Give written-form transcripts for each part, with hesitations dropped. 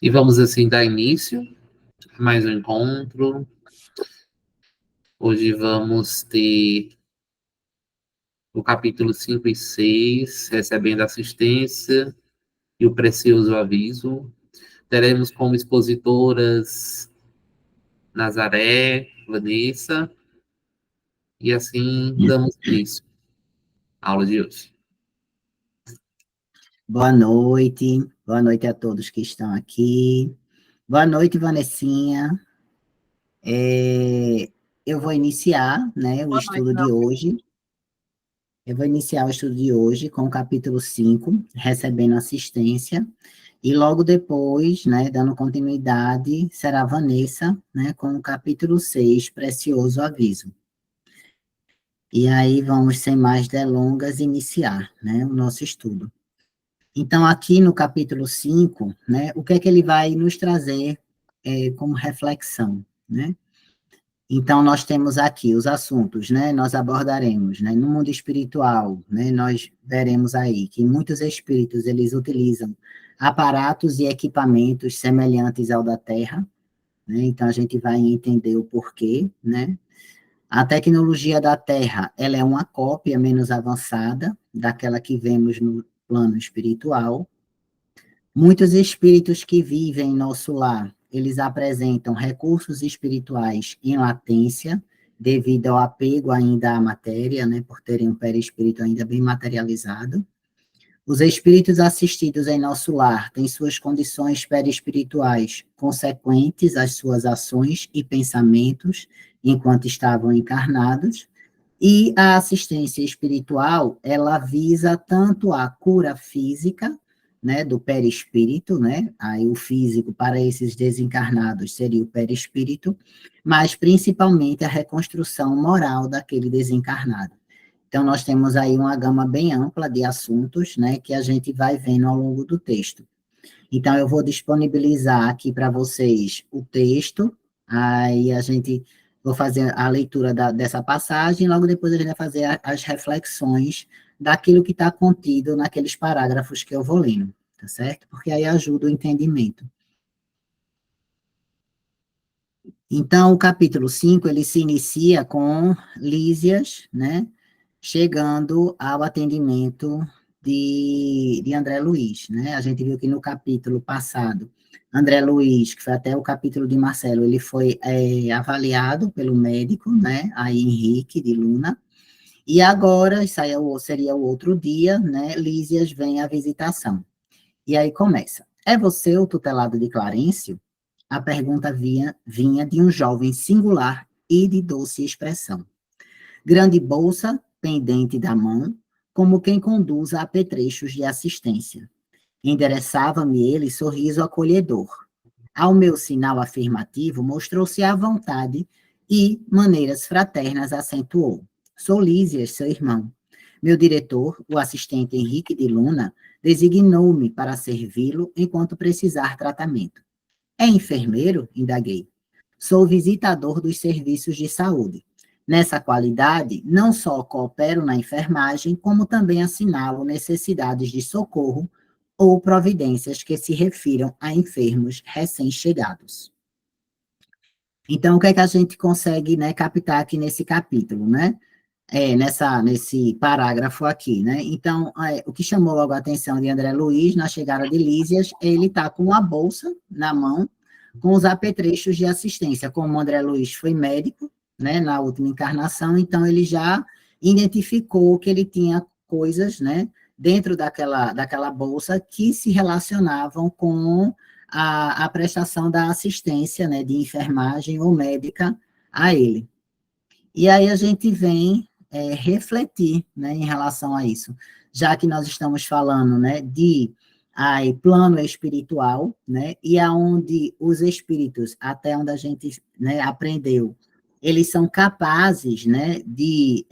E vamos, assim, dar início a mais um encontro. Hoje vamos ter o capítulo 5 e 6, recebendo assistência e o precioso aviso. Teremos como expositoras Nazaré, Vanessa, e assim damos início à aula de hoje. Boa noite a todos que estão aqui. Boa noite, Vanessinha. Eu vou iniciar, né, o estudo de hoje. Eu vou iniciar o estudo de hoje com o capítulo 5, recebendo assistência, e logo depois, né, dando continuidade, será a Vanessa, né, com o capítulo 6, precioso aviso. E aí vamos, sem mais delongas, iniciar, né, o nosso estudo. Então, aqui no capítulo 5, né, o que é que ele vai nos trazer como reflexão, né? Então, nós temos aqui os assuntos, né, nós abordaremos, né, no mundo espiritual, né, nós veremos aí que muitos espíritos, eles utilizam aparatos e equipamentos semelhantes ao da Terra, né, então a gente vai entender o porquê, né? A tecnologia da Terra, ela é uma cópia menos avançada daquela que vemos no plano espiritual. Muitos espíritos que vivem em nosso lar, eles apresentam recursos espirituais em latência, devido ao apego ainda à matéria, né, por terem um perispírito ainda bem materializado. Os espíritos assistidos em nosso lar têm suas condições perispirituais consequentes às suas ações e pensamentos enquanto estavam encarnados, e a assistência espiritual, ela visa tanto a cura física, né, do perispírito, né, aí o físico para esses desencarnados seria o perispírito, mas principalmente a reconstrução moral daquele desencarnado. Então, nós temos aí uma gama bem ampla de assuntos, né, que a gente vai vendo ao longo do texto. Então, eu vou disponibilizar aqui para vocês o texto, aí vou fazer a leitura dessa passagem, logo depois a gente vai fazer as reflexões daquilo que está contido naqueles parágrafos que eu vou lendo, tá certo? Porque aí ajuda o entendimento. Então, o capítulo 5, ele se inicia com Lísias, né, chegando ao atendimento de André Luiz, né? A gente viu que no capítulo passado, André Luiz, que foi até o capítulo de Marcelo, ele foi avaliado pelo médico, né? Aí Henrique de Luna. E agora, isso aí seria o outro dia, né? Lísias vem à visitação. E aí começa. É você o tutelado de Clarencio? A pergunta vinha de um jovem singular e de doce expressão. Grande bolsa, pendente da mão, como quem conduz a apetrechos de assistência. Endereçava-me ele sorriso acolhedor. Ao meu sinal afirmativo, mostrou-se à vontade e maneiras fraternas acentuou. Sou Lísias, seu irmão. Meu diretor, o assistente Henrique de Luna, designou-me para servi-lo enquanto precisar tratamento. É enfermeiro? Indaguei. Sou visitador dos serviços de saúde. Nessa qualidade, não só coopero na enfermagem, como também assinalo necessidades de socorro ou providências que se refiram a enfermos recém-chegados. Então, o que é que a gente consegue, né, captar aqui nesse capítulo, né? Nesse parágrafo aqui, né? Então, o que chamou logo a atenção de André Luiz, na chegada de Lísias, ele está com uma bolsa na mão, com os apetrechos de assistência. Como o André Luiz foi médico, né, na última encarnação, então ele já identificou que ele tinha coisas, né, dentro daquela bolsa que se relacionavam com a prestação da assistência, né, de enfermagem ou médica a ele. E aí a gente vem refletir, né, em relação a isso, já que nós estamos falando, né, de plano espiritual, né, e aonde os espíritos, até onde a gente, né, aprendeu, eles são capazes, né, de,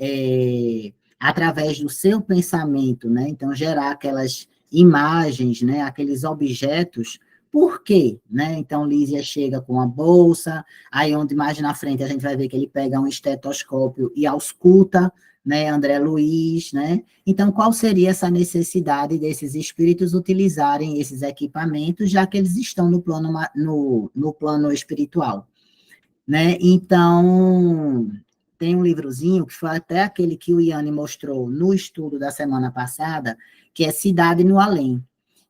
através do seu pensamento, né, então gerar aquelas imagens, né, aqueles objetos. Por quê? Né? Então, Lísia chega com a bolsa, aí onde mais na frente a gente vai ver que ele pega um estetoscópio e ausculta, né, André Luiz, né? Então, qual seria essa necessidade desses espíritos utilizarem esses equipamentos, já que eles estão no plano espiritual, né? Então, tem um livrozinho, que foi até aquele que o Iane mostrou no estudo da semana passada, que é Cidade no Além,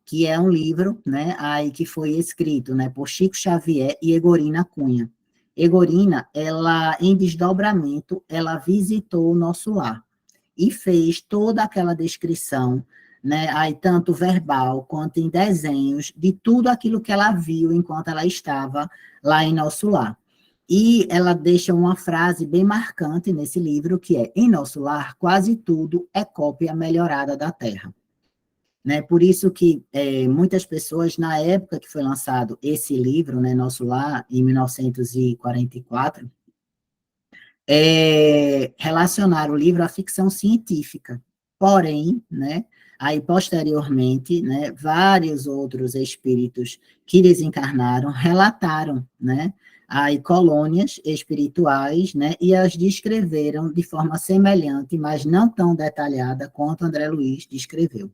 que é um livro, né, aí que foi escrito, né, por Chico Xavier e Egorina Cunha. Egorina, ela, em desdobramento, ela visitou o nosso lar e fez toda aquela descrição, né, aí tanto verbal quanto em desenhos, de tudo aquilo que ela viu enquanto ela estava lá em nosso lar. E ela deixa uma frase bem marcante nesse livro, que é: em nosso lar, quase tudo é cópia melhorada da Terra. Né? Por isso que muitas pessoas, na época que foi lançado esse livro, né, Nosso Lar, em 1944, relacionaram o livro à ficção científica. Porém, né, aí posteriormente, né, vários outros espíritos que desencarnaram relataram, né, aí colônias espirituais, né, e as descreveram de forma semelhante, mas não tão detalhada quanto André Luiz descreveu.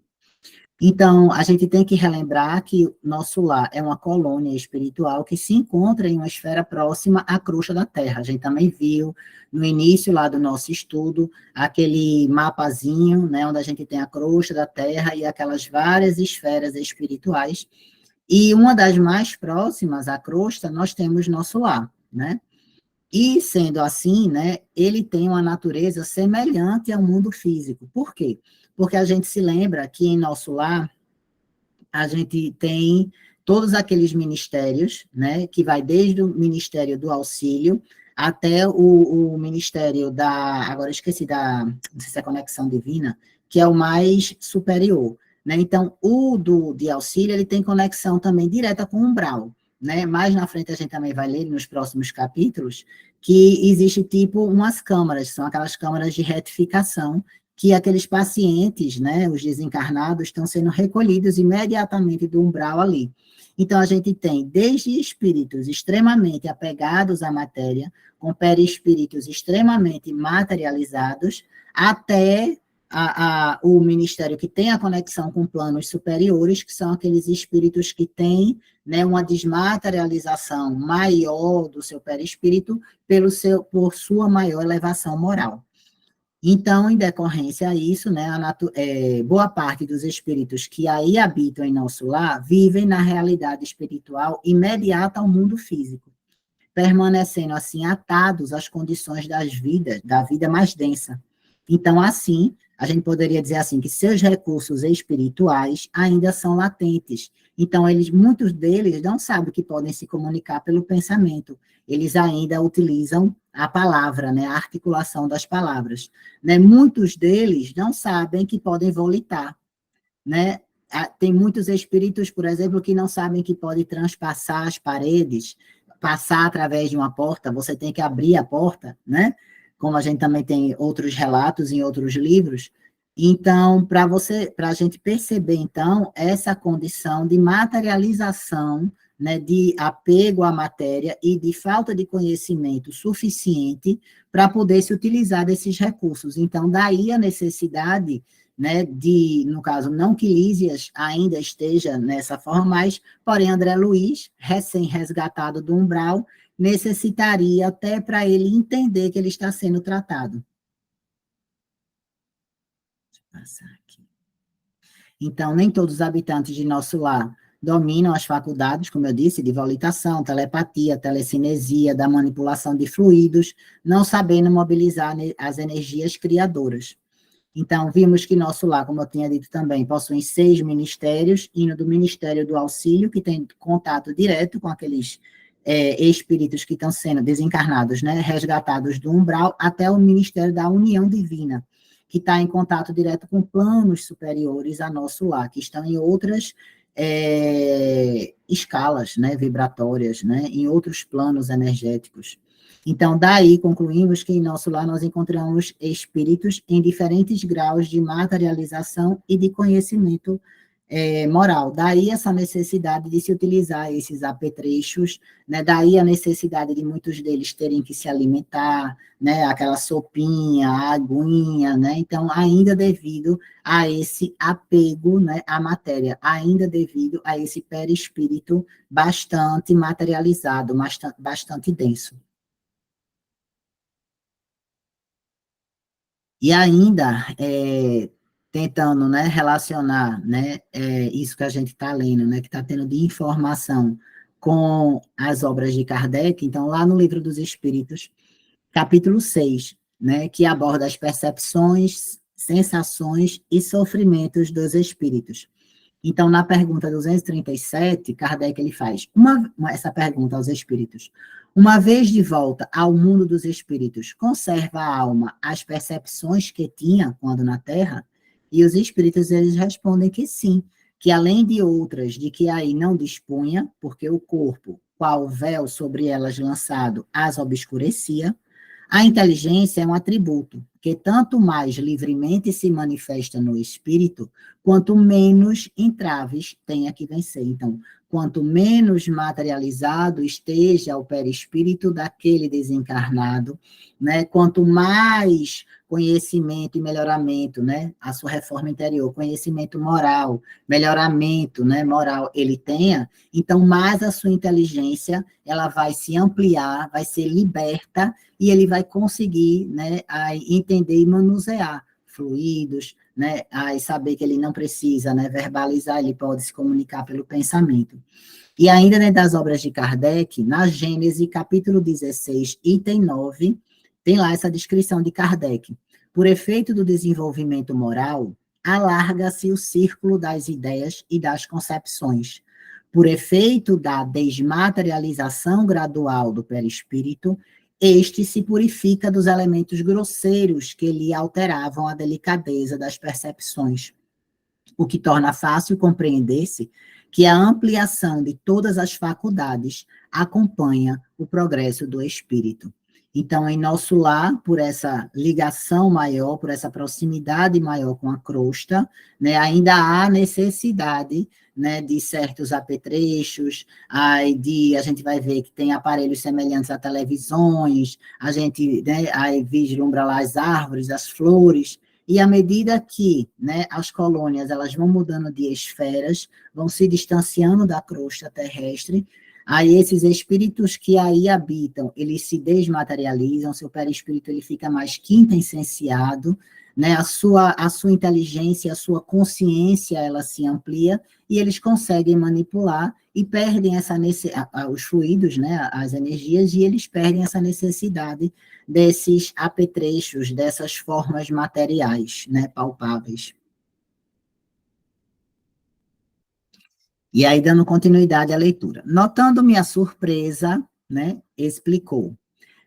Então, a gente tem que relembrar que nosso lar é uma colônia espiritual que se encontra em uma esfera próxima à crosta da Terra. A gente também viu no início lá do nosso estudo aquele mapazinho, né, onde a gente tem a crosta da Terra e aquelas várias esferas espirituais. E uma das mais próximas à crosta, nós temos nosso lar, né? E, sendo assim, né, ele tem uma natureza semelhante ao mundo físico. Por quê? Porque a gente se lembra que em nosso lar, a gente tem todos aqueles ministérios, né, que vai desde o Ministério do Auxílio até o Ministério agora esqueci não sei se é Conexão Divina, que é o mais superior, né? Então, de auxílio, ele tem conexão também direta com o umbral, né? Mais na frente a gente também vai ler nos próximos capítulos que existe tipo umas câmaras, são aquelas câmaras de retificação que aqueles pacientes, né, os desencarnados, estão sendo recolhidos imediatamente do umbral ali. Então, a gente tem desde espíritos extremamente apegados à matéria, com perispíritos extremamente materializados, até o ministério que tem a conexão com planos superiores, que são aqueles espíritos que têm, né, uma desmaterialização maior do seu perispírito por sua maior elevação moral. Então, em decorrência a isso, né, boa parte dos espíritos que aí habitam em nosso lar vivem na realidade espiritual imediata ao mundo físico, permanecendo assim atados às condições da vida mais densa. Então, assim, a gente poderia dizer assim que seus recursos espirituais ainda são latentes. Então, muitos deles não sabem que podem se comunicar pelo pensamento. Eles ainda utilizam a palavra, né, a articulação das palavras. Né? Muitos deles não sabem que podem volitar, né? Tem muitos espíritos, por exemplo, que não sabem que podem transpassar as paredes, passar através de uma porta, você tem que abrir a porta, né? Como a gente também tem outros relatos em outros livros. Então, para a gente perceber, então, essa condição de materialização, né, de apego à matéria e de falta de conhecimento suficiente para poder se utilizar desses recursos. Então, daí a necessidade, né, no caso, não que Lísias ainda esteja nessa forma, mas, porém, André Luiz, recém-resgatado do umbral, necessitaria até para ele entender que ele está sendo tratado. Deixa eu passar aqui. Então, nem todos os habitantes de nosso lar dominam as faculdades, como eu disse, de volitação, telepatia, telecinesia, da manipulação de fluidos, não sabendo mobilizar as energias criadoras. Então, vimos que nosso lar, como eu tinha dito também, possui 6 ministérios, indo do Ministério do Auxílio, que tem contato direto com aqueles espíritos que estão sendo desencarnados, né, resgatados do umbral, até o Ministério da União Divina, que está em contato direto com planos superiores a nosso lar, que estão em outras escalas, né, vibratórias, né, em outros planos energéticos. Então, daí concluímos que em nosso lar nós encontramos espíritos em diferentes graus de materialização e de conhecimento moral. Daí essa necessidade de se utilizar esses apetrechos, né? Daí a necessidade de muitos deles terem que se alimentar, né? Aquela sopinha, a aguinha, né? Então, ainda devido a esse apego, né? À matéria, ainda devido a esse perispírito bastante materializado, bastante denso. E ainda, tentando, né, relacionar, né, isso que a gente está lendo, né, que está tendo de informação com as obras de Kardec, então, lá no Livro dos Espíritos, capítulo 6, né, que aborda as percepções, sensações e sofrimentos dos espíritos. Então, na pergunta 237, Kardec ele faz essa pergunta aos espíritos. Uma vez de volta ao mundo dos espíritos, conserva a alma as percepções que tinha quando na Terra? E os espíritos eles respondem que sim, que além de outras de que aí não dispunha, porque o corpo, qual véu sobre elas lançado, as obscurecia, a inteligência é um atributo que tanto mais livremente se manifesta no espírito, quanto menos entraves tenha que vencer. Então, quanto menos materializado esteja o perispírito daquele desencarnado, né? Quanto mais conhecimento e melhoramento, né? A sua reforma interior, conhecimento moral, melhoramento, né? Moral ele tenha, então mais a sua inteligência ela vai se ampliar, vai ser liberta e ele vai conseguir, né? A entender e manusear fluidos, né, a saber que ele não precisa, né, verbalizar, ele pode se comunicar pelo pensamento. E ainda dentro das obras de Kardec, na Gênese, capítulo 16, item 9, tem lá essa descrição de Kardec. Por efeito do desenvolvimento moral, alarga-se o círculo das ideias e das concepções. Por efeito da desmaterialização gradual do perispírito, este se purifica dos elementos grosseiros que lhe alteravam a delicadeza das percepções, o que torna fácil compreender-se que a ampliação de todas as faculdades acompanha o progresso do espírito. Então, em nosso lar, por essa ligação maior, por essa proximidade maior com a crosta, né, ainda há necessidade, né, de certos apetrechos, a gente vai ver que tem aparelhos semelhantes a televisões, a gente, né, aí vislumbra lá as árvores, as flores, e à medida que, né, as colônias elas vão mudando de esferas, vão se distanciando da crosta terrestre, aí esses espíritos que aí habitam, eles se desmaterializam, seu perispírito ele fica mais quintessenciado, né, a sua inteligência, a sua consciência, ela se amplia, e eles conseguem manipular e perdem os fluidos, né, as energias, e eles perdem essa necessidade desses apetrechos, dessas formas materiais, né, palpáveis. E aí, dando continuidade à leitura. Notando minha surpresa, né, explicou.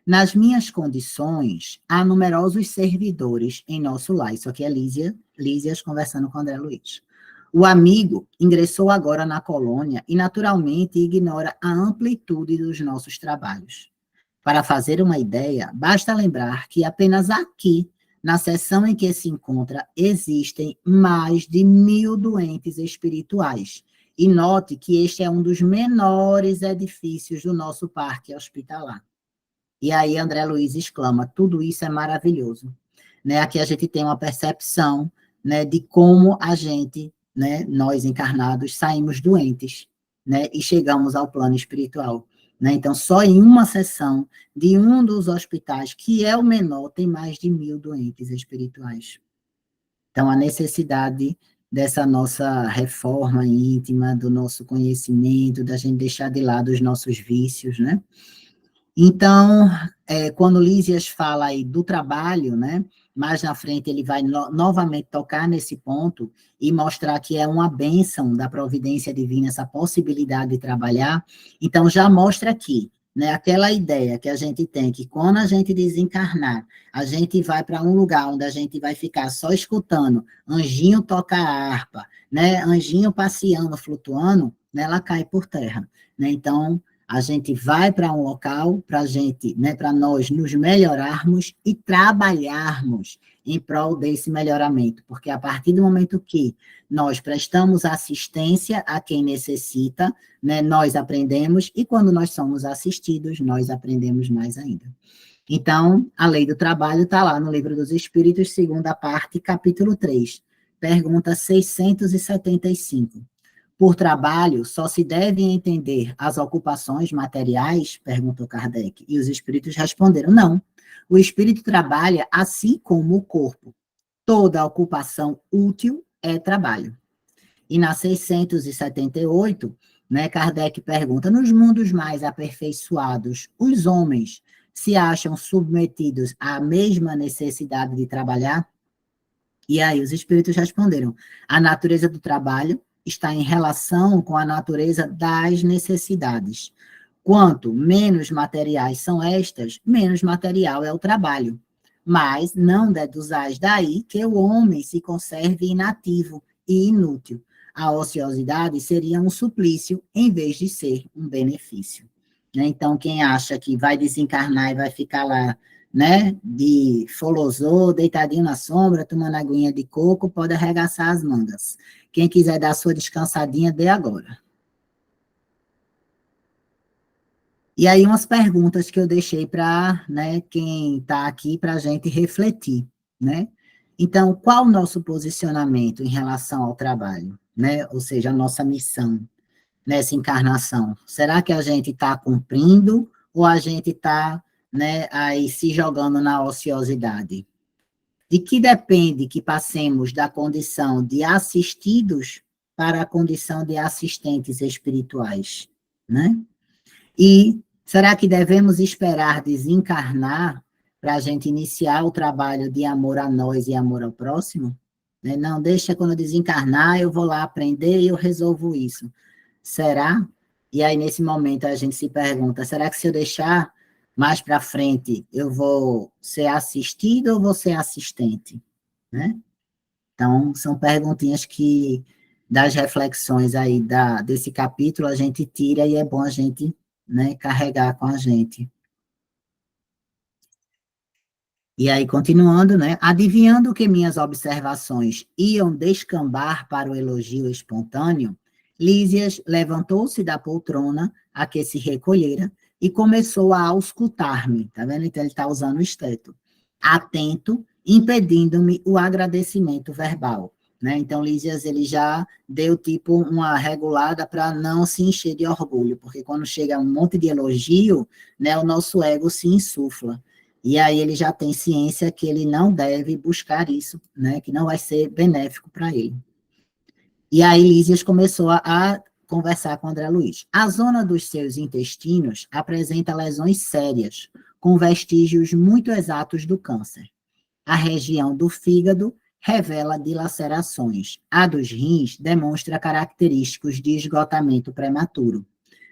Nas minhas condições, há numerosos servidores em nosso lar. Isso aqui é Lísias conversando com André Luiz. O amigo ingressou agora na colônia e, naturalmente, ignora a amplitude dos nossos trabalhos. Para fazer uma ideia, basta lembrar que apenas aqui, na seção em que se encontra, existem mais de 1.000 doentes espirituais. E note que este é um dos menores edifícios do nosso parque hospitalar. E aí André Luiz exclama, tudo isso é maravilhoso. Né? Aqui a gente tem uma percepção, né, de como a gente, né, nós encarnados, saímos doentes, né, e chegamos ao plano espiritual. Né? Então, só em uma sessão de um dos hospitais, que é o menor, tem mais de 1.000 doentes espirituais. Então, a necessidade dessa nossa reforma íntima, do nosso conhecimento, da gente deixar de lado os nossos vícios, né? Então, quando Lísias fala aí do trabalho, né, mais na frente ele vai novamente tocar nesse ponto e mostrar que é uma bênção da providência divina essa possibilidade de trabalhar. Então, já mostra aqui, né, aquela ideia que a gente tem, que quando a gente desencarnar, a gente vai para um lugar onde a gente vai ficar só escutando anjinho tocar a harpa, né, anjinho passeando, flutuando, né, ela cai por terra. Né? Então, A gente vai para um local para a gente, né, para nós nos melhorarmos e trabalharmos em prol desse melhoramento, porque a partir do momento que nós prestamos assistência a quem necessita, né, nós aprendemos, e quando nós somos assistidos, nós aprendemos mais ainda. Então, a lei do trabalho está lá no Livro dos Espíritos, segunda parte, capítulo 3, pergunta 675. Por trabalho, só se devem entender as ocupações materiais? Perguntou Kardec. E os espíritos responderam, não. O espírito trabalha assim como o corpo. Toda ocupação útil é trabalho. E na 678, né, Kardec pergunta, nos mundos mais aperfeiçoados, os homens se acham submetidos à mesma necessidade de trabalhar? E aí os espíritos responderam, a natureza do trabalho está em relação com a natureza das necessidades. Quanto menos materiais são estas, menos material é o trabalho. Mas não deduzais daí que o homem se conserve inativo e inútil. A ociosidade seria um suplício em vez de ser um benefício. Então, quem acha que vai desencarnar e vai ficar lá, né, de folosô, deitadinho na sombra, tomando aguinha de coco, pode arregaçar as mangas. Quem quiser dar sua descansadinha, dê agora. E aí, umas perguntas que eu deixei para, né, quem está aqui para a gente refletir, né? Então, qual o nosso posicionamento em relação ao trabalho, né? Ou seja, a nossa missão nessa encarnação? Será que a gente está cumprindo ou a gente está, né, aí se jogando na ociosidade? De que depende que passemos da condição de assistidos para a condição de assistentes espirituais, né? E será que devemos esperar desencarnar para a gente iniciar o trabalho de amor a nós e amor ao próximo? Né? Não, deixa quando eu desencarnar, eu vou lá aprender e eu resolvo isso. Será? E aí, nesse momento, a gente se pergunta, será que se eu deixar mais para frente, eu vou ser assistido ou vou ser assistente? Né? Então, são perguntinhas que, das reflexões aí desse capítulo, a gente tira e é bom a gente, né, carregar com a gente. E aí, continuando, né, adivinhando que minhas observações iam descambar para o elogio espontâneo, Lísias levantou-se da poltrona a que se recolhera e começou a auscultar-me, tá vendo? Então, ele está usando o esteto. Atento, impedindo-me o agradecimento verbal, né? Então, Lísias, ele já deu, tipo, uma regulada para não se encher de orgulho, porque quando chega um monte de elogio, né, o nosso ego se insufla. E aí ele já tem ciência que ele não deve buscar isso, né, que não vai ser benéfico para ele. E aí Lísias começou a conversar com André Luiz. A zona dos seus intestinos apresenta lesões sérias, com vestígios muito exatos do câncer. A região do fígado revela dilacerações. A dos rins demonstra característicos de esgotamento prematuro.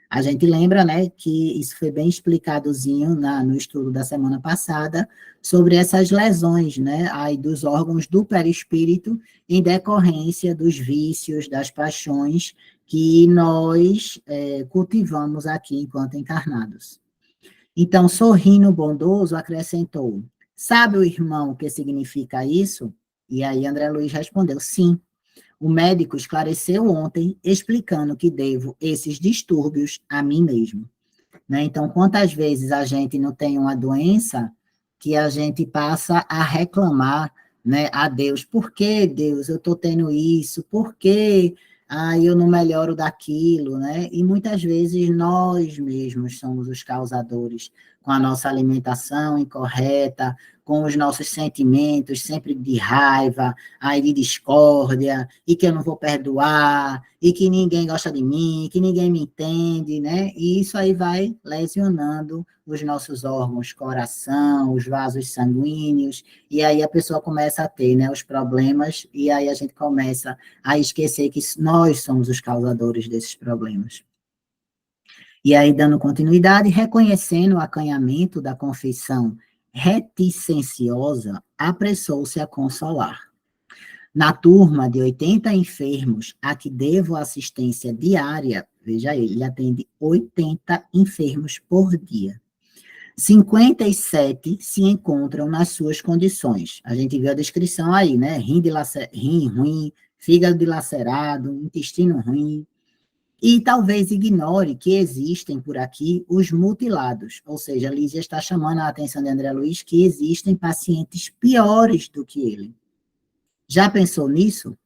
A gente lembra, né, que isso foi bem explicadozinho no estudo da semana passada, sobre essas lesões, né, aí dos órgãos do perispírito, em decorrência dos vícios, das paixões que nós cultivamos aqui enquanto encarnados. Então, sorrindo bondoso, acrescentou, sabe o irmão o que significa isso? E aí André Luiz respondeu, sim. O médico esclareceu ontem, explicando que devo esses distúrbios a mim mesmo. Né? Então, quantas vezes a gente não tem uma doença que a gente passa a reclamar, né, a Deus, por que, Deus, eu estou tendo isso? Por que eu não melhoro daquilo? Né? E muitas vezes nós mesmos somos os causadores, com a nossa alimentação incorreta, com os nossos sentimentos sempre de raiva, aí de discórdia, e que eu não vou perdoar, e que ninguém gosta de mim, que ninguém me entende, né? E isso aí vai lesionando os nossos órgãos, coração, os vasos sanguíneos, e aí a pessoa começa a ter, né, os problemas, e aí a gente começa a esquecer que nós somos os causadores desses problemas. E aí, dando continuidade, reconhecendo o acanhamento da confissão reticenciosa, apressou-se a consolar. Na turma de 80 enfermos a que devo assistência diária, veja ele atende 80 enfermos por dia. 57 se encontram nas suas condições. A gente viu a descrição aí, né? Rim ruim, fígado dilacerado, intestino ruim. E talvez ignore que existem por aqui os mutilados. Ou seja, a Lísia está chamando a atenção de André Luiz que existem pacientes piores do que ele. Já pensou nisso?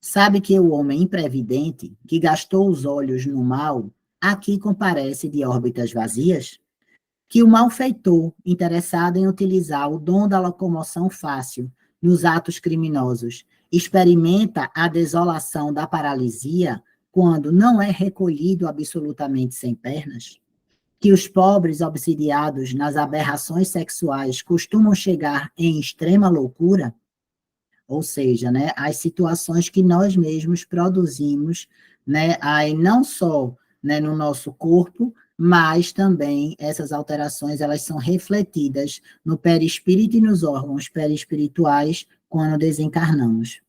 Sabe que o homem imprevidente, que gastou os olhos no mal, aqui comparece de órbitas vazias? Que o malfeitor, interessado em utilizar o dom da locomoção fácil nos atos criminosos, experimenta a desolação da paralisia quando não é recolhido absolutamente sem pernas? Que os pobres obsidiados nas aberrações sexuais costumam chegar em extrema loucura? Ou seja, né, as situações que nós mesmos produzimos, né, aí não só, né, no nosso corpo, mas também essas alterações elas são refletidas no perispírito e nos órgãos perispirituais quando desencarnamos.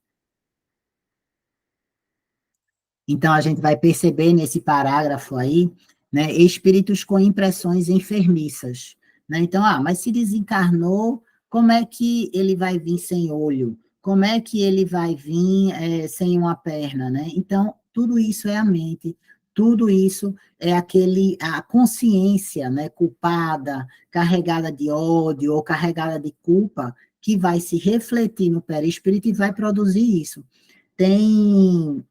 Então, a gente vai perceber nesse parágrafo aí, né, espíritos com impressões enfermiças. Né? Então, mas se desencarnou, como é que ele vai vir sem olho? Como é que ele vai vir sem uma perna? Né? Então, tudo isso é a mente, tudo isso é a consciência, né, culpada, carregada de ódio ou carregada de culpa, que vai se refletir no perispírito e vai produzir isso. Tem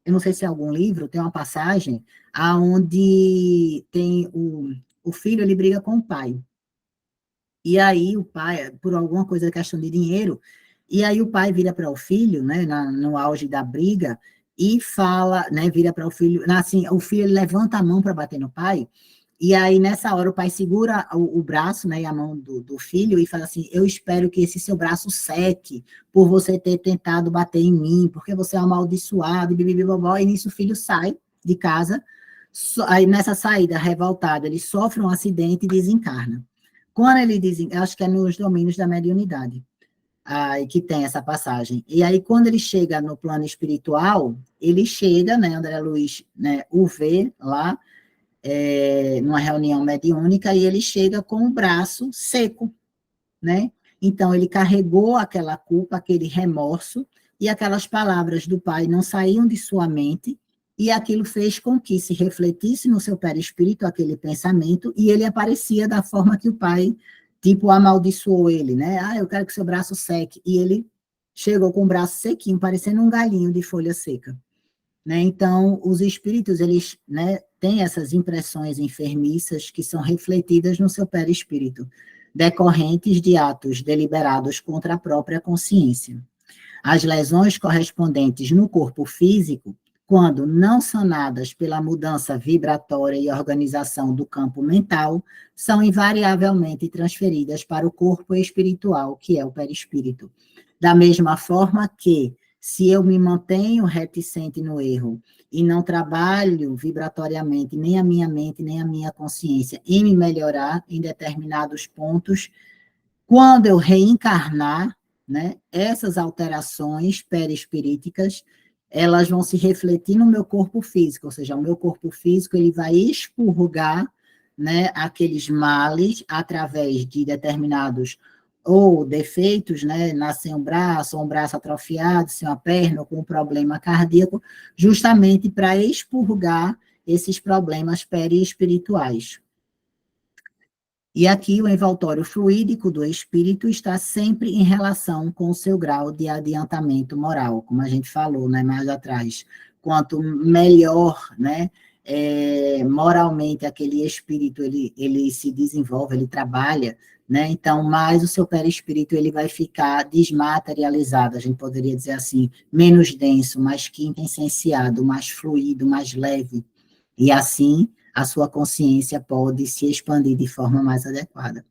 eu não sei se é algum livro, tem uma passagem aonde tem o filho, ele briga com o pai. E aí o pai, por alguma coisa, questão de dinheiro, e aí o pai vira para o filho, né, no auge da briga, e fala, né, vira para o filho, assim, o filho levanta a mão para bater no pai, e aí, nessa hora, o pai segura o braço, né, e a mão do filho e fala assim, eu espero que esse seu braço seque por você ter tentado bater em mim, porque você é amaldiçoado, e nisso o filho sai de casa, aí nessa saída, revoltado, ele sofre um acidente e desencarna. Quando ele desencarna, acho que é nos domínios da mediunidade, aí que tem essa passagem. E aí, quando ele chega no plano espiritual, ele chega, né, André Luiz, né, o vê lá, numa reunião mediúnica, e ele chega com o braço seco, né? Então, ele carregou aquela culpa, aquele remorso, e aquelas palavras do pai não saíam de sua mente, e aquilo fez com que se refletisse no seu perispírito aquele pensamento, e ele aparecia da forma que o pai, tipo, amaldiçoou ele, né? Eu quero que seu braço seque. E ele chegou com o braço sequinho, parecendo um galinho de folha seca. Né? Então, os espíritos, eles, né, têm essas impressões enfermiças que são refletidas no seu perispírito, decorrentes de atos deliberados contra a própria consciência. As lesões correspondentes no corpo físico, quando não sanadas pela mudança vibratória e organização do campo mental, são invariavelmente transferidas para o corpo espiritual, que é o perispírito. Da mesma forma que, se eu me mantenho reticente no erro e não trabalho vibratoriamente nem a minha mente, nem a minha consciência em me melhorar em determinados pontos, quando eu reencarnar, né, essas alterações perispiríticas, elas vão se refletir no meu corpo físico, ou seja, o meu corpo físico ele vai expurgar, né, aqueles males através de determinados ou defeitos, né, nascer um braço, ou um braço atrofiado, sem uma perna, ou com um problema cardíaco, justamente para expurgar esses problemas periespirituais. E aqui o envoltório fluídico do espírito está sempre em relação com o seu grau de adiantamento moral, como a gente falou, né, mais atrás. Quanto melhor, né, moralmente aquele espírito ele se desenvolve, ele trabalha, né, então mais o seu perispírito ele vai ficar desmaterializado, a gente poderia dizer assim, menos denso, mais quintessenciado, mais fluido, mais leve, e assim a sua consciência pode se expandir de forma mais adequada.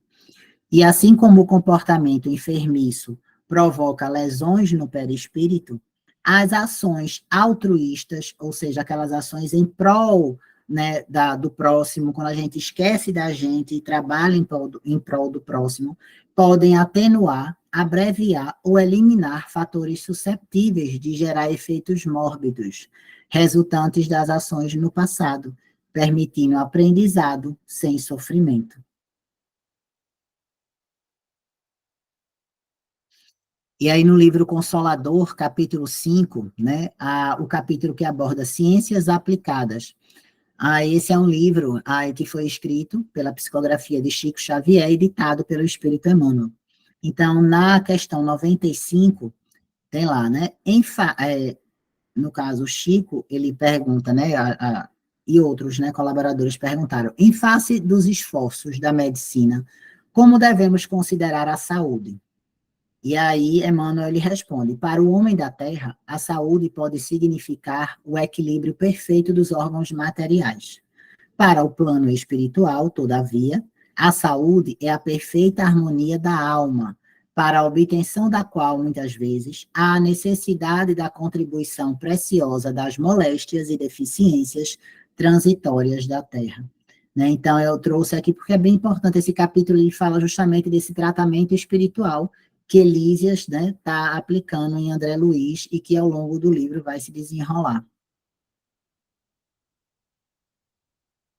E assim como o comportamento enfermiço provoca lesões no perispírito, as ações altruístas, ou seja, aquelas ações em prol, né, do próximo, quando a gente esquece da gente e trabalha em prol do próximo, podem atenuar abreviar ou eliminar fatores susceptíveis de gerar efeitos mórbidos, resultantes das ações no passado, permitindo aprendizado sem sofrimento. E aí, no livro Consolador, capítulo 5, né, o capítulo que aborda ciências aplicadas. Esse é um livro que foi escrito pela psicografia de Chico Xavier, editado pelo Espírito Emmanuel. Então, na questão 95, tem lá, né, no caso, o Chico, ele pergunta, né, e outros, né, colaboradores perguntaram, em face dos esforços da medicina, como devemos considerar a saúde? E aí, Emmanuel ele responde: para o homem da Terra, a saúde pode significar o equilíbrio perfeito dos órgãos materiais. Para o plano espiritual, todavia, a saúde é a perfeita harmonia da alma, para a obtenção da qual, muitas vezes, há a necessidade da contribuição preciosa das moléstias e deficiências transitórias da Terra. Né? Então, eu trouxe aqui porque é bem importante esse capítulo, ele fala justamente desse tratamento espiritual que Elísias está aplicando em André Luiz e que ao longo do livro vai se desenrolar.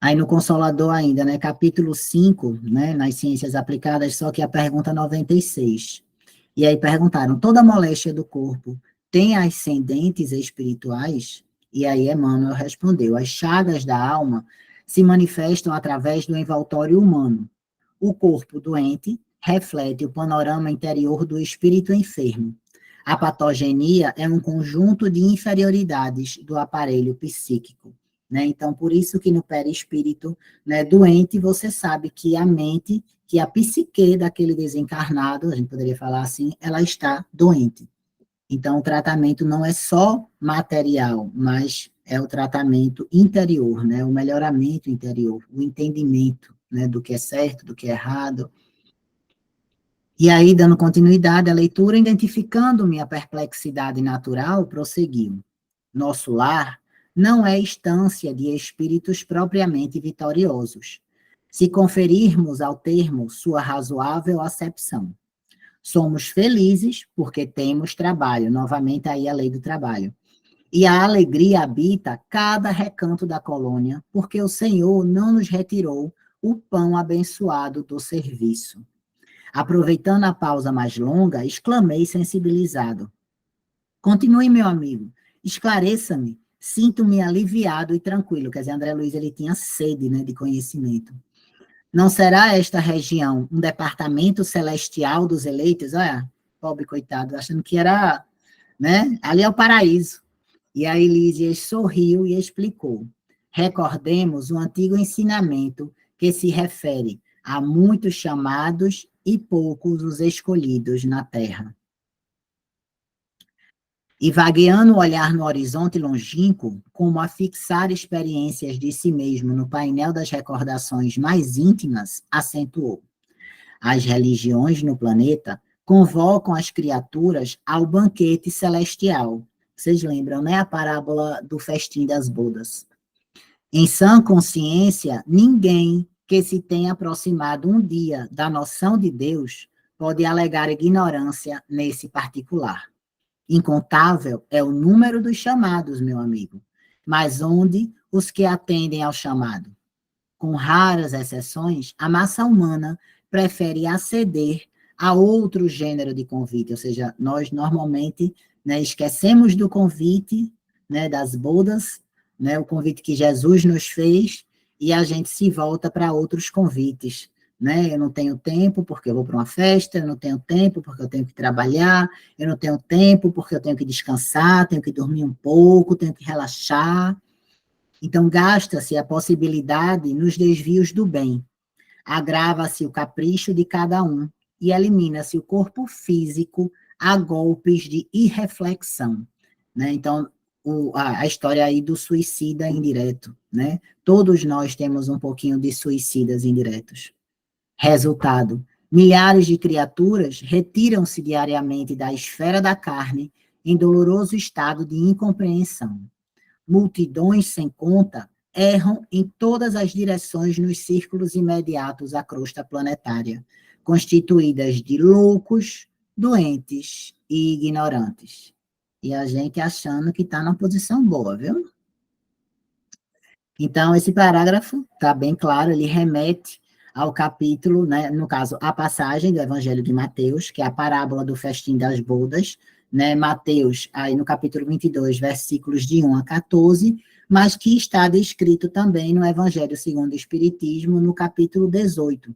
Aí no Consolador ainda, né, capítulo 5, né, nas ciências aplicadas, só que a pergunta 96. E aí perguntaram, toda moléstia do corpo tem ascendentes espirituais? E aí Emmanuel respondeu, as chagas da alma se manifestam através do envoltório humano. O corpo doente reflete o panorama interior do espírito enfermo. A patogenia é um conjunto de inferioridades do aparelho psíquico. Né? Então, por isso que no perispírito, né, doente, você sabe que a mente, que a psique daquele desencarnado, a gente poderia falar assim, ela está doente. Então, o tratamento não é só material, mas é o tratamento interior, né? O melhoramento interior, o entendimento, né, do que é certo, do que é errado. E aí, dando continuidade à leitura, identificando minha perplexidade natural, prosseguiu. Nosso lar não é estância de espíritos propriamente vitoriosos, se conferirmos ao termo sua razoável acepção. Somos felizes porque temos trabalho, novamente aí a lei do trabalho. E a alegria habita cada recanto da colônia, porque o Senhor não nos retirou o pão abençoado do serviço. Aproveitando a pausa mais longa, exclamei sensibilizado. Continue, meu amigo, esclareça-me, sinto-me aliviado e tranquilo. Quer dizer, André Luiz, ele tinha sede, né, de conhecimento. Não será esta região um departamento celestial dos eleitos? Olha, pobre coitado, achando que era, né, ali é o paraíso. E aí Lísias sorriu e explicou. Recordemos o antigo ensinamento que se refere a muitos chamados e poucos os escolhidos na terra. E vagueando o olhar no horizonte longínquo, como a fixar experiências de si mesmo no painel das recordações mais íntimas, acentuou. As religiões no planeta convocam as criaturas ao banquete celestial. Vocês lembram, né? A parábola do festim das bodas. Em sã consciência, ninguém que se tenha aproximado um dia da noção de Deus pode alegar ignorância nesse particular. Incontável é o número dos chamados, meu amigo, mas onde os que atendem ao chamado? Com raras exceções, a massa humana prefere aceder a outro gênero de convite, ou seja, nós normalmente, né, esquecemos do convite, né, das bodas, né, o convite que Jesus nos fez, e a gente se volta para outros convites. Né? Eu não tenho tempo porque eu vou para uma festa, eu não tenho tempo porque eu tenho que trabalhar, eu não tenho tempo porque eu tenho que descansar, tenho que dormir um pouco, tenho que relaxar. Então, gasta-se a possibilidade nos desvios do bem, agrava-se o capricho de cada um e elimina-se o corpo físico a golpes de irreflexão. Né? Então, a história aí do suicida indireto. Né? Todos nós temos um pouquinho de suicidas indiretos. Resultado: milhares de criaturas retiram-se diariamente da esfera da carne em doloroso estado de incompreensão. Multidões sem conta erram em todas as direções nos círculos imediatos à crosta planetária, constituídas de loucos, doentes e ignorantes. E a gente achando que está numa posição boa, viu? Então, esse parágrafo está bem claro, ele remete ao capítulo, né, no caso, a passagem do Evangelho de Mateus, que é a parábola do festim das bodas, né, Mateus, aí no capítulo 22, versículos de 1 a 14, mas que está descrito também no Evangelho segundo o Espiritismo, no capítulo 18,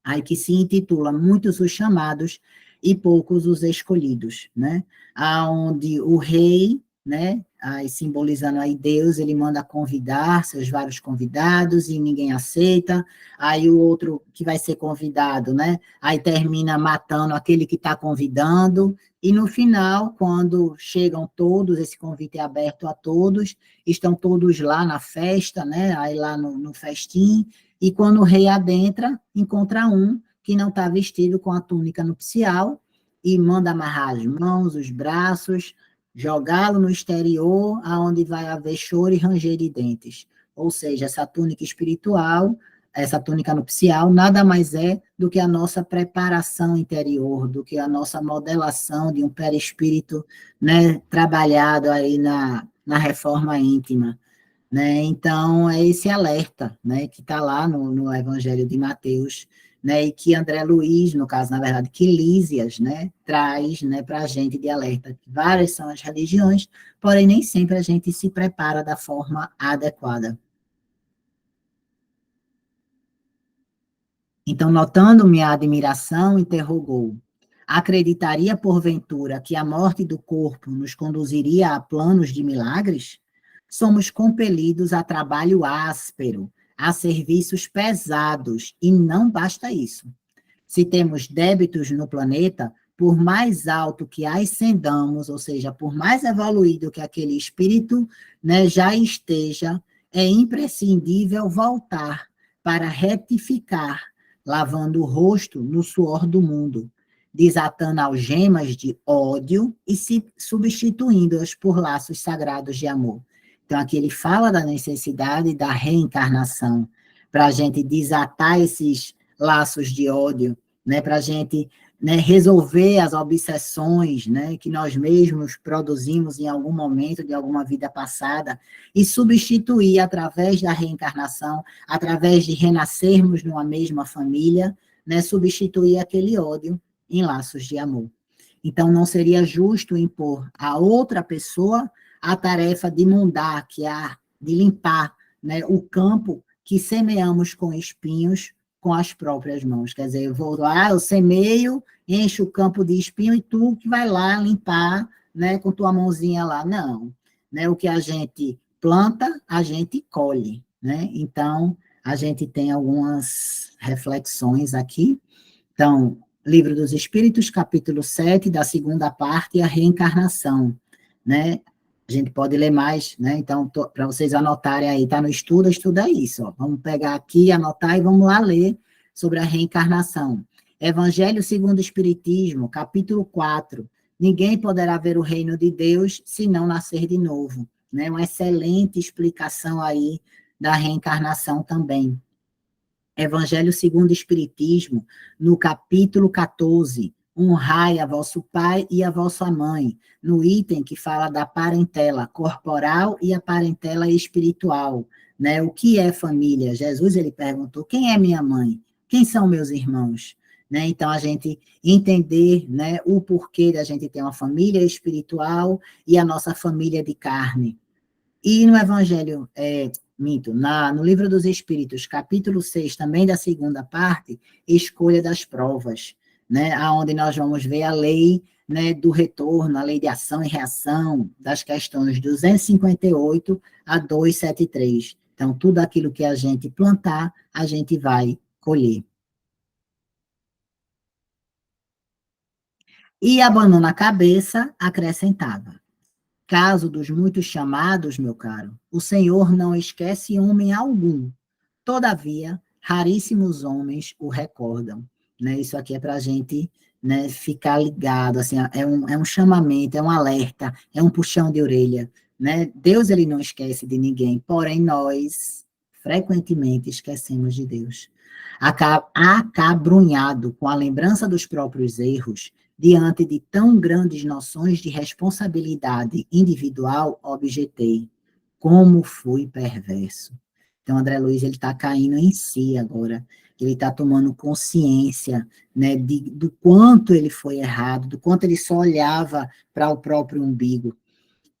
aí que se intitula Muitos os chamados e poucos os escolhidos, né? Aonde o rei, né, aí simbolizando aí Deus, ele manda convidar seus vários convidados e ninguém aceita, aí o outro que vai ser convidado, né, aí termina matando aquele que está convidando, e no final, quando chegam todos, esse convite é aberto a todos, estão todos lá na festa, né, aí lá no festim, e quando o rei adentra, encontra um que não está vestido com a túnica nupcial e manda amarrar as mãos, os braços, jogá-lo no exterior, aonde vai haver choro e ranger de dentes. Ou seja, essa túnica espiritual, essa túnica nupcial, nada mais é do que a nossa preparação interior, do que a nossa modelação de um perispírito, né, trabalhado aí na reforma íntima. Né? Então, é esse alerta, né, que está lá no Evangelho de Mateus, né, e que André Luiz, no caso, na verdade, que Lísias, né, traz, né, para a gente de alerta. Várias são as religiões, porém nem sempre a gente se prepara da forma adequada. Então, notando minha admiração, interrogou: acreditaria, porventura, que a morte do corpo nos conduziria a planos de milagres? Somos compelidos a trabalho áspero, a serviços pesados, e não basta isso. Se temos débitos no planeta, por mais alto que ascendamos, ou seja, por mais evoluído que aquele espírito, né, já esteja, é imprescindível voltar para retificar, lavando o rosto no suor do mundo, desatando algemas de ódio e se substituindo-as por laços sagrados de amor. Então, aqui ele fala da necessidade da reencarnação, para a gente desatar esses laços de ódio, né, para a gente, né, resolver as obsessões, né, que nós mesmos produzimos em algum momento de alguma vida passada e substituir através da reencarnação, através de renascermos numa mesma família, né, substituir aquele ódio em laços de amor. Então, não seria justo impor a outra pessoa a tarefa de mudar, que é de limpar, né, o campo que semeamos com espinhos com as próprias mãos. Quer dizer, eu vou lá, eu semeio, encho o campo de espinho e tu que vai lá limpar, né, com tua mãozinha lá. Não. Né, o que a gente planta, a gente colhe. Né? Então, a gente tem algumas reflexões aqui. Então, Livro dos Espíritos, capítulo 7, da segunda parte, a reencarnação. Né? A gente pode ler mais, né? Então, para vocês anotarem aí, está no estudo, estuda isso. Ó. Vamos pegar aqui, anotar e vamos lá ler sobre a reencarnação. Evangelho segundo o Espiritismo, capítulo 4. Ninguém poderá ver o reino de Deus se não nascer de novo. Né? Uma excelente explicação aí da reencarnação também. Evangelho segundo o Espiritismo, no capítulo 14. Honrai a vosso pai e a vossa mãe, no item que fala da parentela corporal e a parentela espiritual, né? O que é família? Jesus, ele perguntou, quem é minha mãe? Quem são meus irmãos? Né? Então, a gente entender, né, o porquê da gente ter uma família espiritual e a nossa família de carne. E no Evangelho, no Livro dos Espíritos, capítulo 6, também da segunda parte, escolha das provas, né, onde nós vamos ver a lei, né, do retorno, a lei de ação e reação, das questões 258 a 273. Então, tudo aquilo que a gente plantar, a gente vai colher. E abanando a cabeça, acrescentava: caso dos muitos chamados, meu caro, o Senhor não esquece homem algum. Todavia, raríssimos homens o recordam. Né? Isso aqui é para a gente, né, ficar ligado, assim, é um chamamento, é um alerta, é um puxão de orelha. Né? Deus, ele não esquece de ninguém, porém nós, frequentemente, esquecemos de Deus. Acabrunhado com a lembrança dos próprios erros, diante de tão grandes noções de responsabilidade individual, objetei, como fui perverso. Então, André Luiz, ele está caindo em si agora, ele está tomando consciência, né, do quanto ele foi errado, do quanto ele só olhava para o próprio umbigo.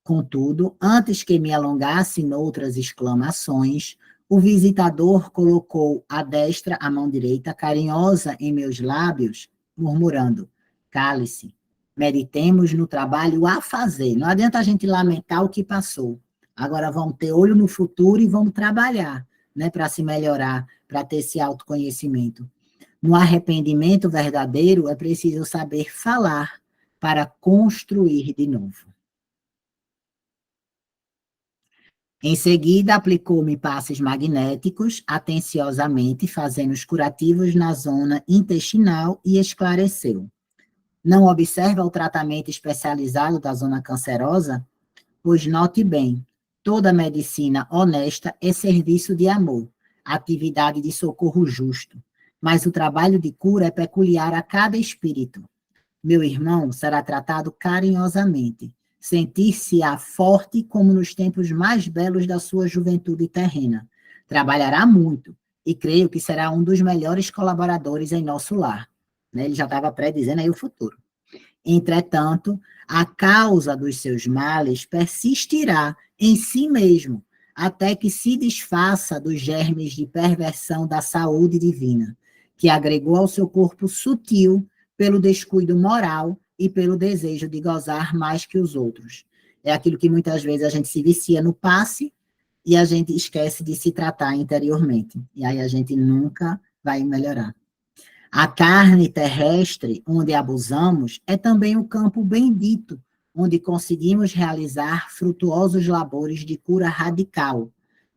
Contudo, antes que me alongasse noutras exclamações, o visitador colocou a destra, a mão direita, carinhosa em meus lábios, murmurando: cale-se, meditemos no trabalho a fazer. Não adianta a gente lamentar o que passou. Agora vamos ter olho no futuro e vamos trabalhar, né, para se melhorar, para ter esse autoconhecimento. No arrependimento verdadeiro, é preciso saber falar para construir de novo. Em seguida, aplicou-me passes magnéticos, atenciosamente, fazendo os curativos na zona intestinal e esclareceu. Não observa o tratamento especializado da zona cancerosa? Pois note bem, toda medicina honesta é serviço de amor, atividade de socorro justo, mas o trabalho de cura é peculiar a cada espírito. Meu irmão será tratado carinhosamente, sentir-se-á forte como nos tempos mais belos da sua juventude terrena. Trabalhará muito e creio que será um dos melhores colaboradores em nosso lar. Né? Ele já estava predizendo aí o futuro. Entretanto, a causa dos seus males persistirá em si mesmo, até que se desfaça dos germes de perversão da saúde divina, que agregou ao seu corpo sutil pelo descuido moral e pelo desejo de gozar mais que os outros. É aquilo que muitas vezes a gente se vicia no passe e a gente esquece de se tratar interiormente. E aí a gente nunca vai melhorar. A carne terrestre, onde abusamos, é também o campo bendito, onde conseguimos realizar frutuosos labores de cura radical,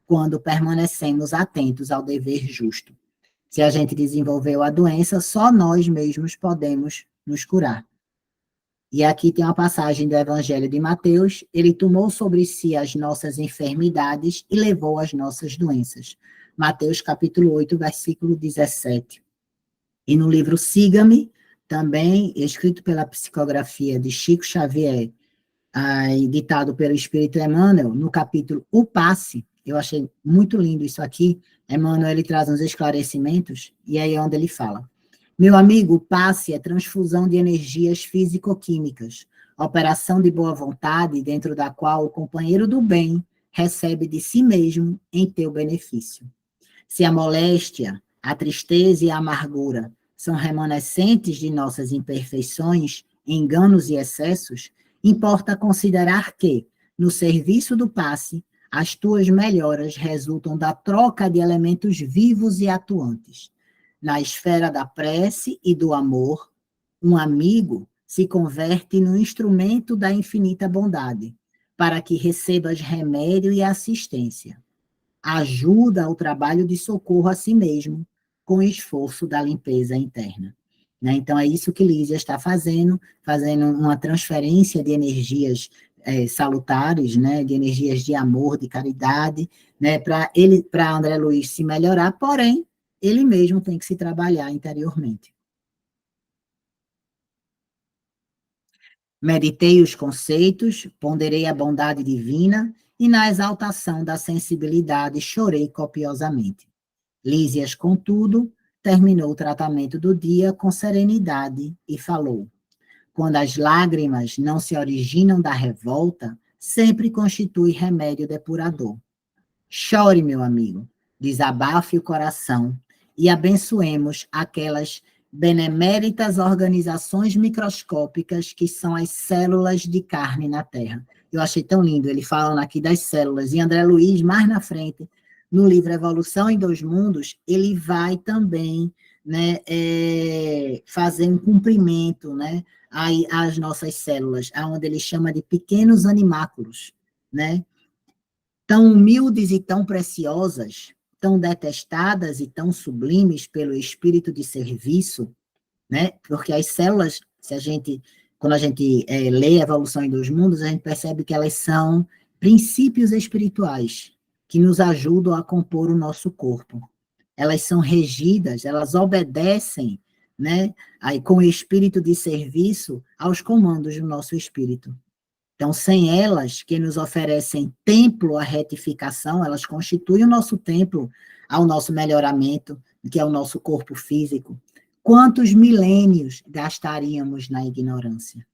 quando permanecemos atentos ao dever justo. Se a gente desenvolveu a doença, só nós mesmos podemos nos curar. E aqui tem uma passagem do Evangelho de Mateus: ele tomou sobre si as nossas enfermidades e levou as nossas doenças. Mateus capítulo 8, versículo 17. E no livro Siga-me, também escrito pela psicografia de Chico Xavier, ditado pelo Espírito Emmanuel, no capítulo O Passe, eu achei muito lindo isso aqui. Emmanuel, ele traz uns esclarecimentos, e aí é onde ele fala: meu amigo, o passe é transfusão de energias físico-químicas, operação de boa vontade, dentro da qual o companheiro do bem recebe de si mesmo em teu benefício. Se a moléstia, a tristeza e a amargura são remanescentes de nossas imperfeições, enganos e excessos, importa considerar que, no serviço do passe, as tuas melhoras resultam da troca de elementos vivos e atuantes. Na esfera da prece e do amor, um amigo se converte no instrumento da infinita bondade, para que recebas remédio e assistência. Ajuda ao trabalho de socorro a si mesmo, com o esforço da limpeza interna. Né? Então, é isso que Lísia está fazendo uma transferência de energias salutares, né? De energias de amor, de caridade, né? Para André Luiz se melhorar, porém, ele mesmo tem que se trabalhar interiormente. Meditei os conceitos, ponderei a bondade divina e na exaltação da sensibilidade chorei copiosamente. Lísias, contudo, terminou o tratamento do dia com serenidade e falou: quando as lágrimas não se originam da revolta, sempre constitui remédio depurador. Chore, meu amigo, desabafe o coração e abençoemos aquelas beneméritas organizações microscópicas que são as células de carne na Terra. Eu achei tão lindo ele falando aqui das células. E André Luiz, mais na frente, no livro Evolução em Dois Mundos, ele vai também, né, fazer um cumprimento, né, às nossas células, aonde ele chama de pequenos animáculos, né? Tão humildes e tão preciosas, tão detestadas e tão sublimes pelo espírito de serviço, né? Porque as células, quando a gente lê a Evolução em Dois Mundos, a gente percebe que elas são princípios espirituais que nos ajudam a compor o nosso corpo. Elas são regidas, elas obedecem, né, aí com o espírito de serviço aos comandos do nosso espírito. Então, sem elas, que nos oferecem templo à retificação, elas constituem o nosso templo ao nosso melhoramento, que é o nosso corpo físico. Quantos milênios gastaríamos na ignorância?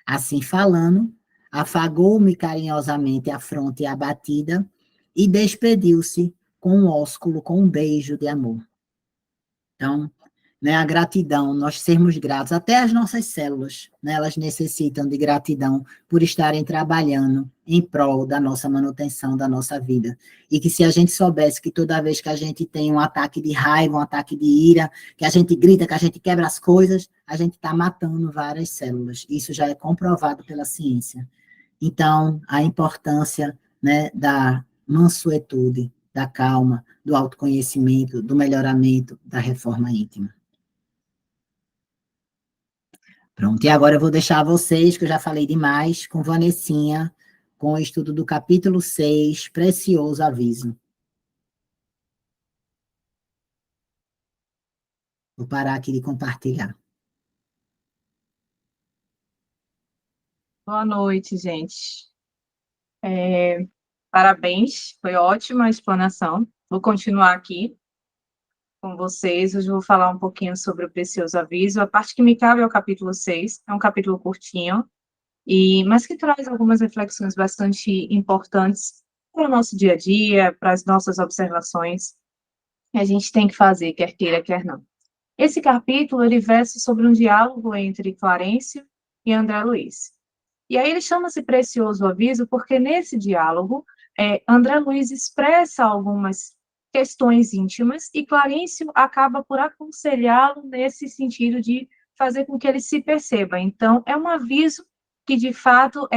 Assim falando, afagou-me carinhosamente a fronte abatida e despediu-se com um ósculo, com um beijo de amor. Então, né, a gratidão, nós sermos gratos, até as nossas células, né, elas necessitam de gratidão por estarem trabalhando em prol da nossa manutenção, da nossa vida. E que se a gente soubesse que toda vez que a gente tem um ataque de raiva, um ataque de ira, que a gente grita, que a gente quebra as coisas, a gente está matando várias células. Isso já é comprovado pela ciência. Então, a importância, né, da mansuetude, da calma, do autoconhecimento, do melhoramento, da reforma íntima. Pronto, e agora eu vou deixar vocês, que eu já falei demais, com Vanessinha, com o estudo do capítulo 6, Precioso Aviso. Vou parar aqui de compartilhar. Boa noite, gente. Parabéns, foi ótima a explanação. Vou continuar aqui com vocês. Hoje eu vou falar um pouquinho sobre o Precioso Aviso. A parte que me cabe é o capítulo 6, é um capítulo curtinho, mas que traz algumas reflexões bastante importantes para o nosso dia a dia, para as nossas observações que a gente tem que fazer, quer queira, quer não. Esse capítulo, ele versa sobre um diálogo entre Clarencio e André Luiz. E aí ele chama-se Precioso Aviso porque nesse diálogo, André Luiz expressa algumas questões íntimas e Clarencio acaba por aconselhá-lo nesse sentido de fazer com que ele se perceba. Então, é um aviso que, de fato,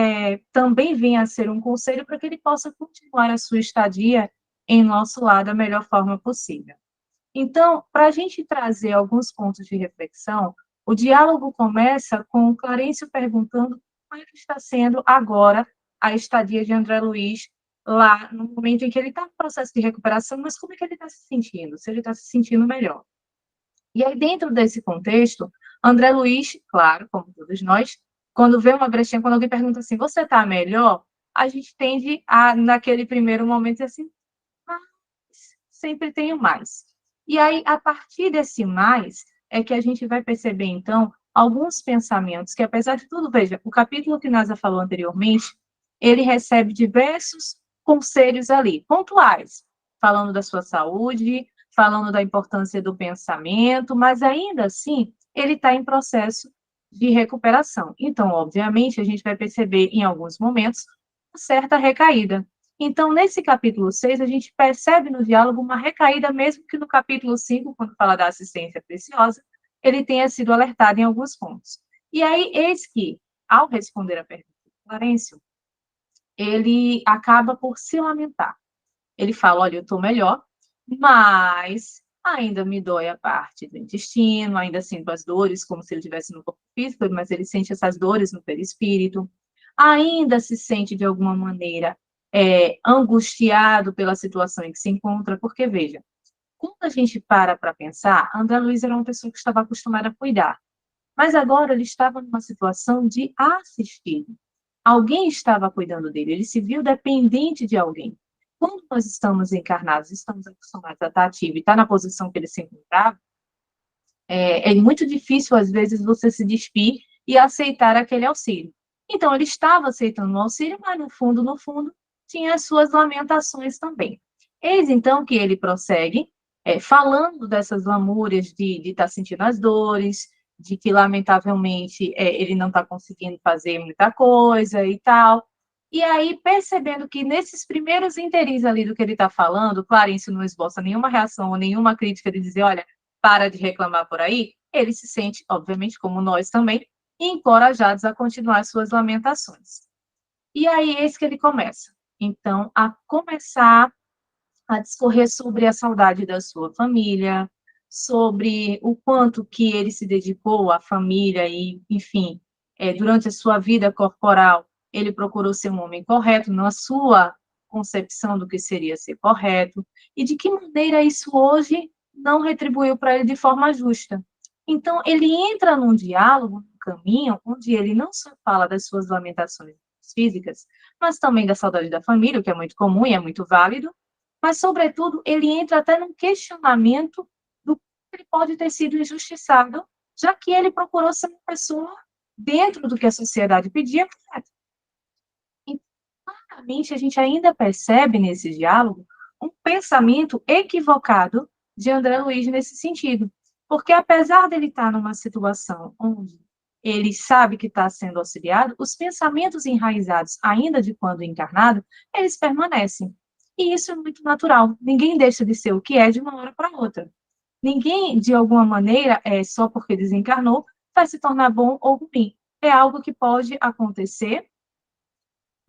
também vem a ser um conselho para que ele possa continuar a sua estadia em nosso lar da melhor forma possível. Então, para a gente trazer alguns pontos de reflexão, o diálogo começa com o Clarencio perguntando como é que está sendo agora a estadia de André Luiz lá no momento em que ele está no processo de recuperação, mas como é que ele está se sentindo, se ele está se sentindo melhor. E aí, dentro desse contexto, André Luiz, claro, como todos nós, quando vê uma brechinha, quando alguém pergunta assim, você está melhor? A gente tende a, naquele primeiro momento, dizer assim, mas sempre tenho mais. E aí, a partir desse mais, é que a gente vai perceber, então, alguns pensamentos que, apesar de tudo, veja, o capítulo que Nasa falou anteriormente, ele recebe diversos conselhos ali, pontuais, falando da sua saúde, falando da importância do pensamento, mas ainda assim, ele está em processo de recuperação. Então, obviamente, a gente vai perceber em alguns momentos uma certa recaída. Então, nesse capítulo 6, a gente percebe no diálogo uma recaída, mesmo que no capítulo 5, quando fala da assistência preciosa, ele tenha sido alertado em alguns pontos. E aí, eis que, ao responder a pergunta do Clarencio, ele acaba por se lamentar. Ele fala, olha, eu estou melhor, mas ainda me dói a parte do intestino, ainda sinto as dores, como se ele estivesse no corpo físico, mas ele sente essas dores no perispírito, ainda se sente, de alguma maneira, angustiado pela situação em que se encontra, porque, veja, quando a gente para pensar, André Luiz era uma pessoa que estava acostumada a cuidar, mas agora ele estava numa situação de assistido. Alguém estava cuidando dele, ele se viu dependente de alguém. Quando nós estamos encarnados, estamos acostumados a estar ativo e estar na posição que ele se encontrava, é muito difícil, às vezes, você se despir e aceitar aquele auxílio. Então, ele estava aceitando o auxílio, mas, no fundo, tinha as suas lamentações também. Eis, então, que ele prossegue, falando dessas lamúrias de estar sentindo as dores, de que, lamentavelmente, ele não está conseguindo fazer muita coisa e tal. E aí, percebendo que nesses primeiros interins ali do que ele está falando, Clarencio não esboça nenhuma reação ou nenhuma crítica de dizer, olha, para de reclamar por aí, ele se sente, obviamente, como nós também, encorajados a continuar suas lamentações. E aí, eis que ele começa, então, a começar a discorrer sobre a saudade da sua família, sobre o quanto que ele se dedicou à família e, enfim, durante a sua vida corporal, ele procurou ser um homem correto na sua concepção do que seria ser correto, e de que maneira isso hoje não retribuiu para ele de forma justa. Então, ele entra num diálogo, num caminho, onde ele não só fala das suas lamentações físicas, mas também da saudade da família, o que é muito comum e é muito válido, mas, sobretudo, ele entra até num questionamento do que ele pode ter sido injustiçado, já que ele procurou ser uma pessoa dentro do que a sociedade pedia, correta. Então, claramente, a gente ainda percebe nesse diálogo um pensamento equivocado de André Luiz nesse sentido. Porque, apesar dele estar numa situação onde ele sabe que está sendo auxiliado, os pensamentos enraizados, ainda de quando encarnado, eles permanecem. E isso é muito natural. Ninguém deixa de ser o que é de uma hora para outra. Ninguém, de alguma maneira, só porque desencarnou, vai se tornar bom ou ruim. É algo que pode acontecer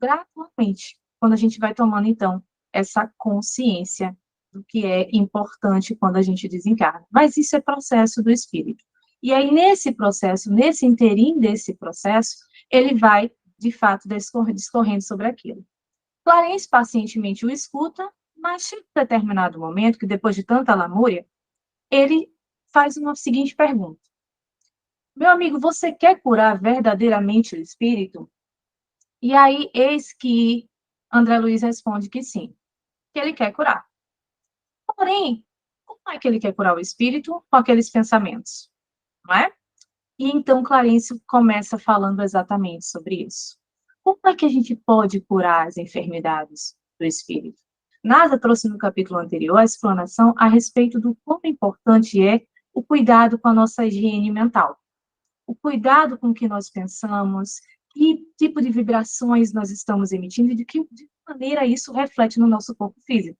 gradualmente, quando a gente vai tomando, então, essa consciência do que é importante quando a gente desencarna. Mas isso é processo do espírito. E aí, nesse processo, nesse interim desse processo, ele vai, de fato, discorrendo sobre aquilo. Clarence pacientemente o escuta, mas chega um determinado momento, que depois de tanta lamúria, ele faz uma seguinte pergunta: meu amigo, você quer curar verdadeiramente o espírito? E aí, eis que André Luiz responde que sim, que ele quer curar. Porém, como é que ele quer curar o espírito com aqueles pensamentos? Não é? E então Clarencio começa falando exatamente sobre isso. Como é que a gente pode curar as enfermidades do espírito? Nada trouxe no capítulo anterior a explanação a respeito do quão importante é o cuidado com a nossa higiene mental. O cuidado com o que nós pensamos, que tipo de vibrações nós estamos emitindo e de que maneira isso reflete no nosso corpo físico.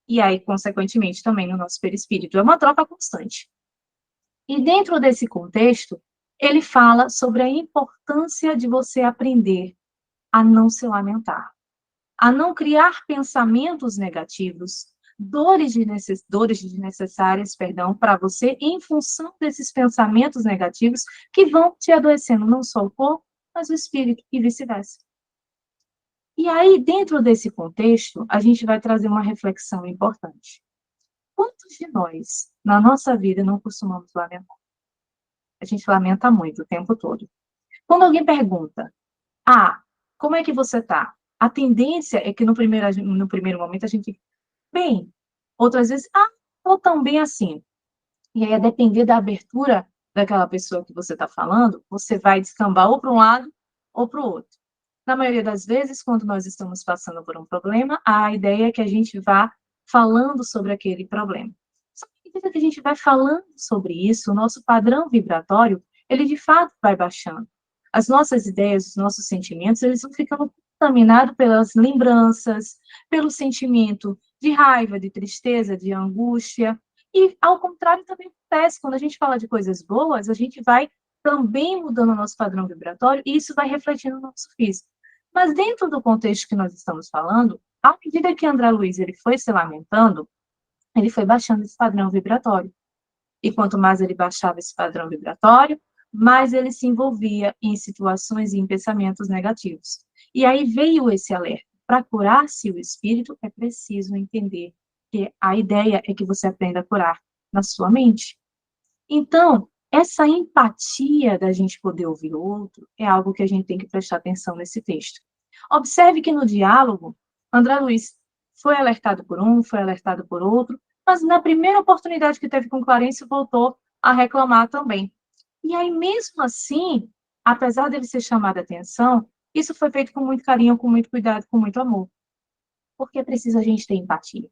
E aí, consequentemente, também no nosso perispírito. É uma troca constante. E dentro desse contexto, ele fala sobre a importância de você aprender a não se lamentar, a não criar pensamentos negativos, dores desnecessárias, para você, em função desses pensamentos negativos que vão te adoecendo não só o corpo, mas o espírito e vice-versa. E aí, dentro desse contexto, a gente vai trazer uma reflexão importante. Quantos de nós, na nossa vida, não costumamos lamentar? A gente lamenta muito o tempo todo. Quando alguém pergunta, como é que você está? A tendência é que no primeiro momento a gente, bem, outras vezes, não tão bem assim. E aí, a depender da abertura daquela pessoa que você está falando, você vai descambar ou para um lado ou para o outro. Na maioria das vezes, quando nós estamos passando por um problema, a ideia é que a gente vá falando sobre aquele problema. Só que à medida que a gente vai falando sobre isso, o nosso padrão vibratório, ele de fato vai baixando. As nossas ideias, os nossos sentimentos, eles vão ficando contaminados pelas lembranças, pelo sentimento de raiva, de tristeza, de angústia. E, ao contrário, também acontece. Quando a gente fala de coisas boas, a gente vai também mudando o nosso padrão vibratório e isso vai refletindo no nosso físico. Mas dentro do contexto que nós estamos falando, à medida que André Luiz ele foi se lamentando, ele foi baixando esse padrão vibratório. E quanto mais ele baixava esse padrão vibratório, mais ele se envolvia em situações e em pensamentos negativos. E aí veio esse alerta. Para curar-se o espírito, é preciso entender que a ideia é que você aprenda a curar na sua mente. Então, essa empatia da gente poder ouvir o outro é algo que a gente tem que prestar atenção nesse texto. Observe que no diálogo, André Luiz foi alertado por um, foi alertado por outro, mas na primeira oportunidade que teve com Clarencio, voltou a reclamar também. E aí, mesmo assim, apesar dele ser chamado a atenção, isso foi feito com muito carinho, com muito cuidado, com muito amor. Porque precisa a gente ter empatia.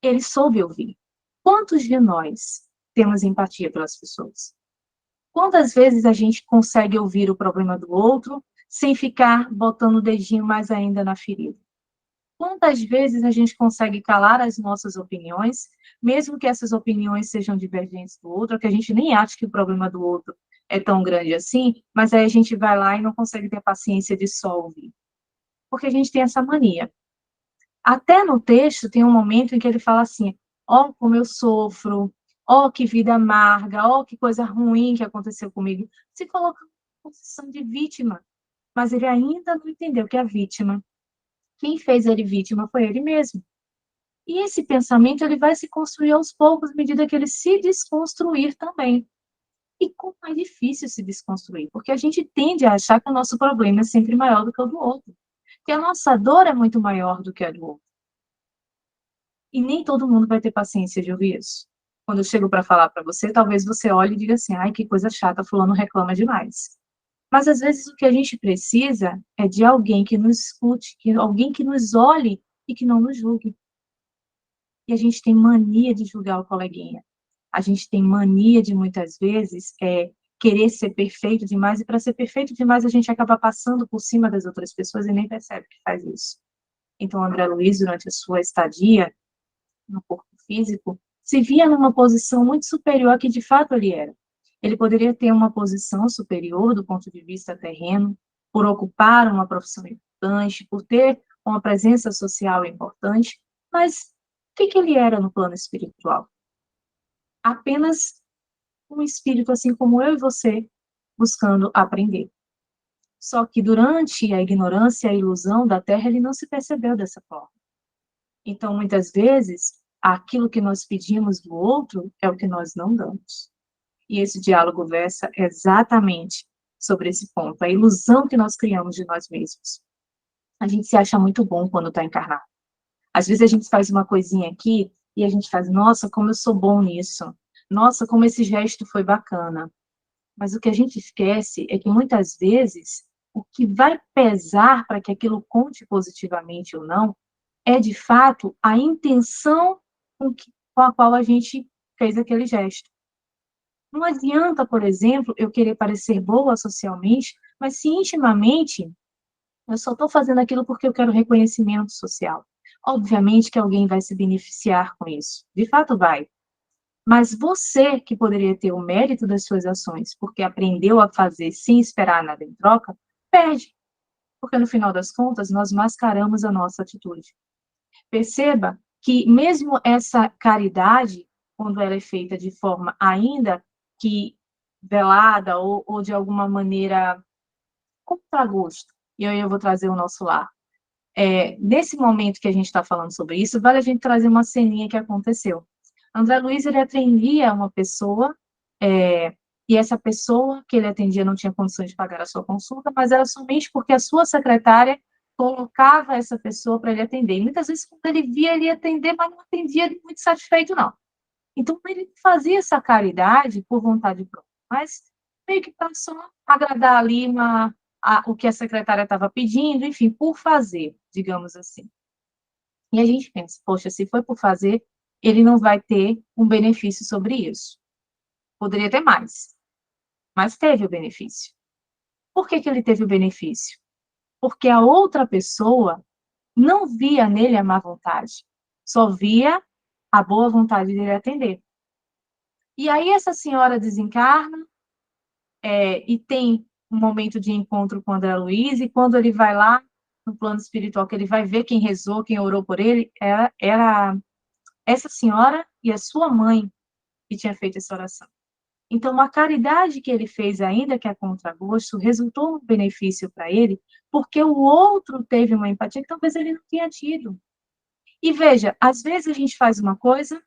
Ele soube ouvir. Quantos de nós temos empatia pelas pessoas? Quantas vezes a gente consegue ouvir o problema do outro sem ficar botando o dedinho mais ainda na ferida? Quantas vezes a gente consegue calar as nossas opiniões, mesmo que essas opiniões sejam divergentes do outro, que a gente nem acha que o problema do outro é tão grande assim, mas aí a gente vai lá e não consegue ter paciência de só ouvir. Porque a gente tem essa mania. Até no texto tem um momento em que ele fala assim, como eu sofro, que vida amarga, que coisa ruim que aconteceu comigo. Se coloca em posição de vítima, mas ele ainda não entendeu que a vítima, quem fez ele vítima foi ele mesmo. E esse pensamento ele vai se construir aos poucos, à medida que ele se desconstruir também. E como é difícil se desconstruir, porque a gente tende a achar que o nosso problema é sempre maior do que o do outro, que a nossa dor é muito maior do que a do outro. E nem todo mundo vai ter paciência de ouvir isso. Quando eu chego para falar para você, talvez você olhe e diga assim, ai, que coisa chata, fulano reclama demais. Mas às vezes o que a gente precisa é de alguém que nos escute, alguém que nos olhe e que não nos julgue. E a gente tem mania de julgar o coleguinha. A gente tem mania de, muitas vezes, querer ser perfeito demais, e para ser perfeito demais a gente acaba passando por cima das outras pessoas e nem percebe que faz isso. Então, André Luiz, durante a sua estadia no corpo físico, se via numa posição muito superior à que de fato ele era. Ele poderia ter uma posição superior do ponto de vista terreno, por ocupar uma profissão importante, por ter uma presença social importante, mas o que ele era no plano espiritual? Apenas um espírito assim como eu e você, buscando aprender. Só que durante a ignorância e a ilusão da Terra, ele não se percebeu dessa forma. Então, muitas vezes, aquilo que nós pedimos do outro é o que nós não damos. E esse diálogo versa exatamente sobre esse ponto, a ilusão que nós criamos de nós mesmos. A gente se acha muito bom quando está encarnado. Às vezes a gente faz uma coisinha aqui e a gente faz, nossa, como eu sou bom nisso. Nossa, como esse gesto foi bacana. Mas o que a gente esquece é que muitas vezes o que vai pesar para que aquilo conte positivamente ou não é, de fato, a intenção com a qual a gente fez aquele gesto. Não adianta, por exemplo, eu querer parecer boa socialmente, mas se intimamente eu só estou fazendo aquilo porque eu quero reconhecimento social. Obviamente que alguém vai se beneficiar com isso. De fato vai. Mas você, que poderia ter o mérito das suas ações, porque aprendeu a fazer sem esperar nada em troca, perde. Porque no final das contas, nós mascaramos a nossa atitude. Perceba que mesmo essa caridade, quando ela é feita de forma ainda que velada ou de alguma maneira contra gosto, e aí eu vou trazer o nosso lar. Nesse momento que a gente está falando sobre isso, vale a gente trazer uma ceninha que aconteceu. André Luiz, ele atendia uma pessoa, e essa pessoa que ele atendia não tinha condições de pagar a sua consulta, mas era somente porque a sua secretária colocava essa pessoa para ele atender. E muitas vezes, quando ele via, ele ia atender, mas não atendia muito satisfeito, não. Então, ele fazia essa caridade por vontade própria, mas meio que para só agradar ali o que a secretária estava pedindo, enfim, por fazer, digamos assim. E a gente pensa, poxa, se foi por fazer, ele não vai ter um benefício sobre isso. Poderia ter mais, mas teve o benefício. Por que ele teve o benefício? Porque a outra pessoa não via nele a má vontade, só via a boa vontade dele atender. E aí essa senhora desencarna, e tem um momento de encontro com André Luiz, e quando ele vai lá no plano espiritual, que ele vai ver quem rezou, quem orou por ele, era essa senhora e a sua mãe que tinha feito essa oração. Então, a caridade que ele fez, ainda que a contragosto, resultou um benefício para ele, porque o outro teve uma empatia que talvez ele não tenha tido. E veja, às vezes a gente faz uma coisa,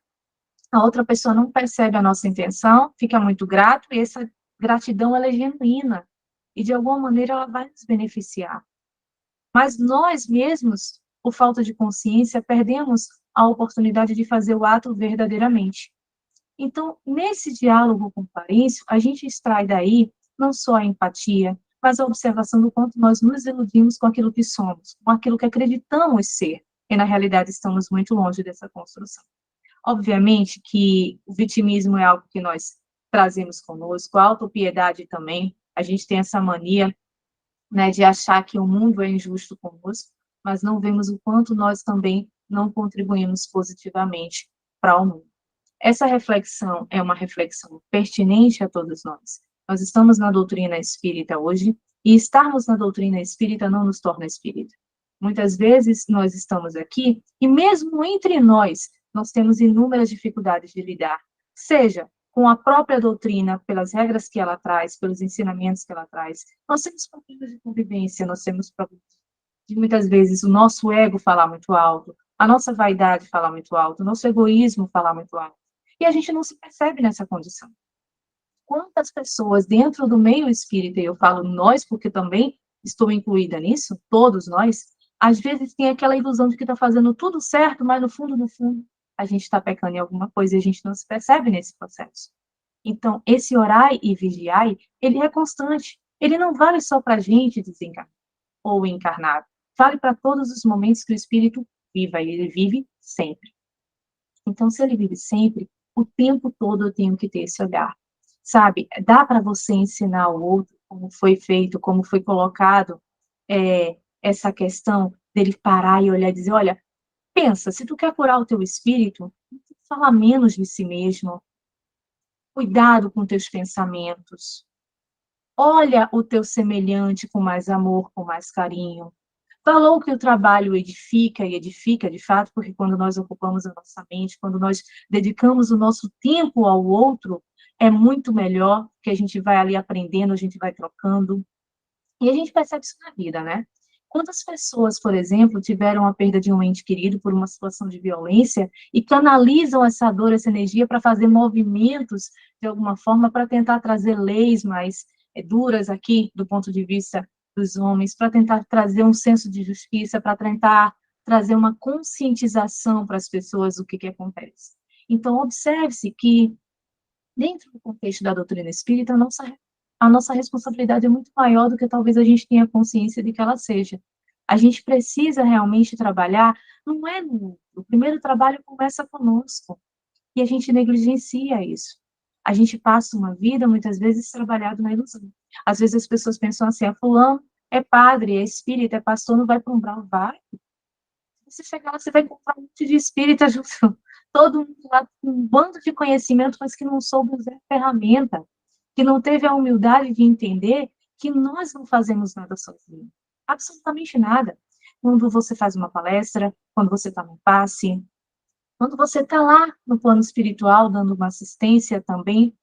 a outra pessoa não percebe a nossa intenção, fica muito grato, e essa gratidão ela é genuína, e de alguma maneira ela vai nos beneficiar. Mas nós mesmos, por falta de consciência, perdemos a oportunidade de fazer o ato verdadeiramente. Então, nesse diálogo com o Clarencio, a gente extrai daí não só a empatia, mas a observação do quanto nós nos iludimos com aquilo que somos, com aquilo que acreditamos ser, e na realidade estamos muito longe dessa construção. Obviamente que o vitimismo é algo que nós trazemos conosco, a autopiedade também, a gente tem essa mania, né, de achar que o mundo é injusto conosco, mas não vemos o quanto nós também não contribuímos positivamente para o mundo. Essa reflexão é uma reflexão pertinente a todos nós. Nós estamos na doutrina espírita hoje, e estarmos na doutrina espírita não nos torna espírita. Muitas vezes nós estamos aqui, e mesmo entre nós temos inúmeras dificuldades de lidar, seja com a própria doutrina, pelas regras que ela traz, pelos ensinamentos que ela traz. Nós temos problemas de convivência, nós temos problemas de muitas vezes o nosso ego falar muito alto, a nossa vaidade fala muito alto, o nosso egoísmo fala muito alto. E a gente não se percebe nessa condição. Quantas pessoas dentro do meio espírita, e eu falo nós porque também estou incluída nisso, todos nós, às vezes tem aquela ilusão de que está fazendo tudo certo, mas no fundo, a gente está pecando em alguma coisa e a gente não se percebe nesse processo. Então, esse orai e vigiai, ele é constante. Ele não vale só para a gente desencarnar ou encarnado. Vale para todos os momentos que o espírito viva, e ele vive sempre. Então, se ele vive sempre, o tempo todo eu tenho que ter esse olhar. Sabe, dá para você ensinar ao outro como foi feito, como foi colocado essa questão dele parar e olhar e dizer, olha, pensa, se tu quer curar o teu espírito, fala menos de si mesmo, cuidado com teus pensamentos, olha o teu semelhante com mais amor, com mais carinho. Falou que o trabalho edifica, e edifica de fato, porque quando nós ocupamos a nossa mente, quando nós dedicamos o nosso tempo ao outro, é muito melhor, que a gente vai ali aprendendo, a gente vai trocando. E a gente percebe isso na vida, né? Quantas pessoas, por exemplo, tiveram a perda de um ente querido por uma situação de violência e canalizam essa dor, essa energia para fazer movimentos, de alguma forma, para tentar trazer leis mais duras aqui, do ponto de vista dos homens, para tentar trazer um senso de justiça, para tentar trazer uma conscientização para as pessoas do que acontece. Então, observe-se que, dentro do contexto da doutrina espírita, a nossa responsabilidade é muito maior do que talvez a gente tenha consciência de que ela seja. A gente precisa realmente trabalhar, não é no o primeiro trabalho começa conosco, e a gente negligencia isso. A gente passa uma vida, muitas vezes, trabalhado na ilusão. Às vezes as pessoas pensam assim, fulano é padre, é espírita, é pastor, não vai para um umbral, vai. Você chegar lá, você vai encontrar um monte de espírita junto, todo mundo lá com um bando de conhecimento, mas que não soube usar ferramenta, que não teve a humildade de entender que nós não fazemos nada sozinhos. Absolutamente nada. Quando você faz uma palestra, quando você está no passe, quando você está lá no plano espiritual, dando uma assistência também,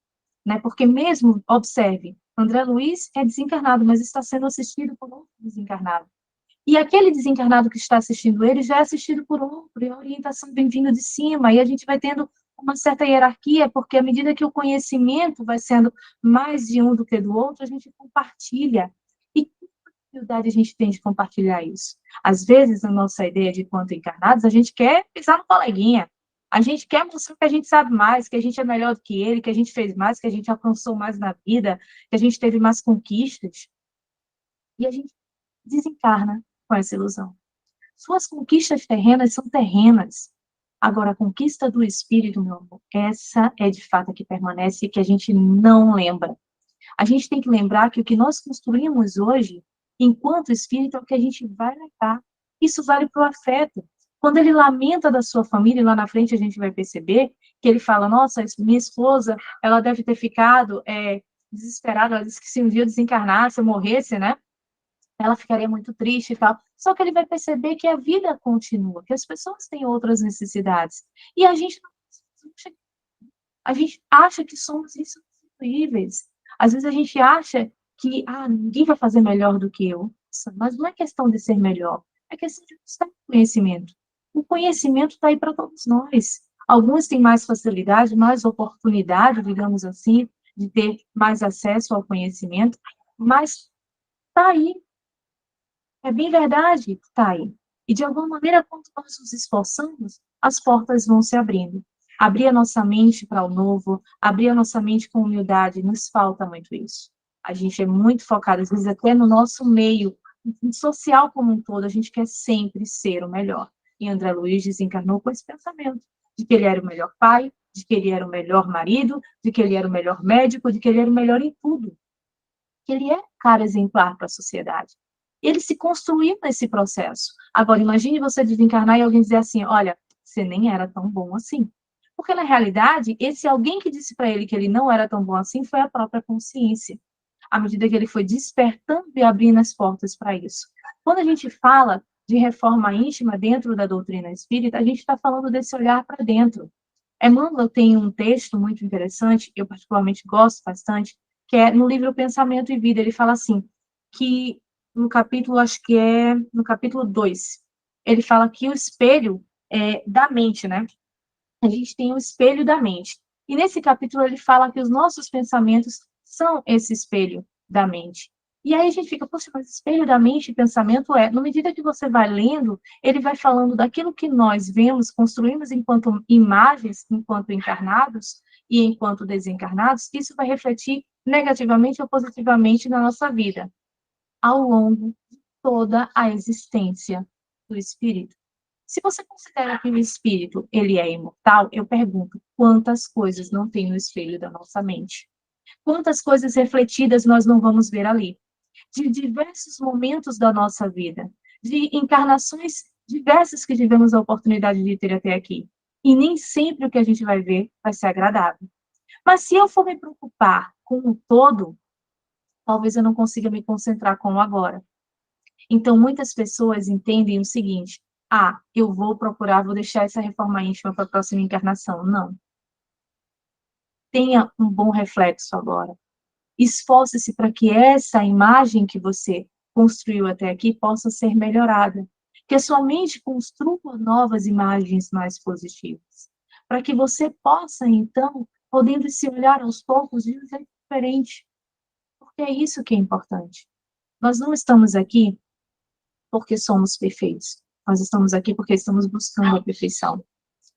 né? Porque mesmo, observe, André Luiz é desencarnado, mas está sendo assistido por outro desencarnado. E aquele desencarnado que está assistindo ele já é assistido por outro, e a orientação vem vindo de cima, e a gente vai tendo uma certa hierarquia, porque à medida que o conhecimento vai sendo mais de um do que do outro, a gente compartilha. E que dificuldade a gente tem de compartilhar isso? Às vezes, a nossa ideia de quanto encarnados, a gente quer pisar no coleguinha, a gente quer mostrar que a gente sabe mais, que a gente é melhor do que ele, que a gente fez mais, que a gente alcançou mais na vida, que a gente teve mais conquistas. E a gente desencarna com essa ilusão. Suas conquistas terrenas são terrenas. Agora, a conquista do espírito, meu amor, essa é de fato a que permanece e que a gente não lembra. A gente tem que lembrar que o que nós construímos hoje, enquanto espírito, é o que a gente vai levar. Isso vale para o afeto. Quando ele lamenta da sua família, lá na frente a gente vai perceber que ele fala, nossa, minha esposa, ela deve ter ficado desesperada, ela disse que se um dia eu desencarnasse, eu morresse, né? Ela ficaria muito triste e tal. Só que ele vai perceber que a vida continua, que as pessoas têm outras necessidades. E a gente acha que somos insubstituíveis. Às vezes a gente acha que ninguém vai fazer melhor do que eu. Mas não é questão de ser melhor, é questão de buscar conhecimento. O conhecimento está aí para todos nós. Alguns têm mais facilidade, mais oportunidade, digamos assim, de ter mais acesso ao conhecimento, mas está aí. É bem verdade, está aí. E de alguma maneira, quando nós nos esforçamos, as portas vão se abrindo. Abrir a nossa mente para o novo, abrir a nossa mente com humildade, nos falta muito isso. A gente é muito focado, às vezes até no nosso meio social como um todo, a gente quer sempre ser o melhor. E André Luiz desencarnou com esse pensamento, de que ele era o melhor pai, de que ele era o melhor marido, de que ele era o melhor médico, de que ele era o melhor em tudo. Que ele é cara exemplar para a sociedade. Ele se construiu nesse processo. Agora, imagine você desencarnar e alguém dizer assim, olha, você nem era tão bom assim. Porque, na realidade, esse alguém que disse para ele que ele não era tão bom assim foi a própria consciência. À medida que ele foi despertando e abrindo as portas para isso. Quando a gente fala de reforma íntima dentro da doutrina espírita, a gente está falando desse olhar para dentro. Emmanuel tem um texto muito interessante, eu particularmente gosto bastante, que é no livro Pensamento e Vida. Ele fala assim, que no capítulo, acho que é no capítulo 2, ele fala que o espelho da mente, né? A gente tem o espelho da mente. E nesse capítulo ele fala que os nossos pensamentos são esse espelho da mente. E aí a gente fica, poxa, mas espelho da mente e pensamento na medida que você vai lendo, ele vai falando daquilo que nós vemos, construímos enquanto imagens, enquanto encarnados e enquanto desencarnados, isso vai refletir negativamente ou positivamente na nossa vida, ao longo de toda a existência do espírito. Se você considera que o espírito ele é imortal, eu pergunto, quantas coisas não tem no espelho da nossa mente? Quantas coisas refletidas nós não vamos ver ali? De diversos momentos da nossa vida, de encarnações diversas que tivemos a oportunidade de ter até aqui. E nem sempre o que a gente vai ver vai ser agradável. Mas se eu for me preocupar com o todo, talvez eu não consiga me concentrar com o agora. Então, muitas pessoas entendem o seguinte: eu vou deixar essa reforma íntima para a próxima encarnação. Não. Tenha um bom reflexo agora. Esforce-se para que essa imagem que você construiu até aqui possa ser melhorada. Que a sua mente construa novas imagens mais positivas. Para que você possa, então, podendo se olhar aos poucos de um jeito diferente. Porque é isso que é importante. Nós não estamos aqui porque somos perfeitos. Nós estamos aqui porque estamos buscando a perfeição.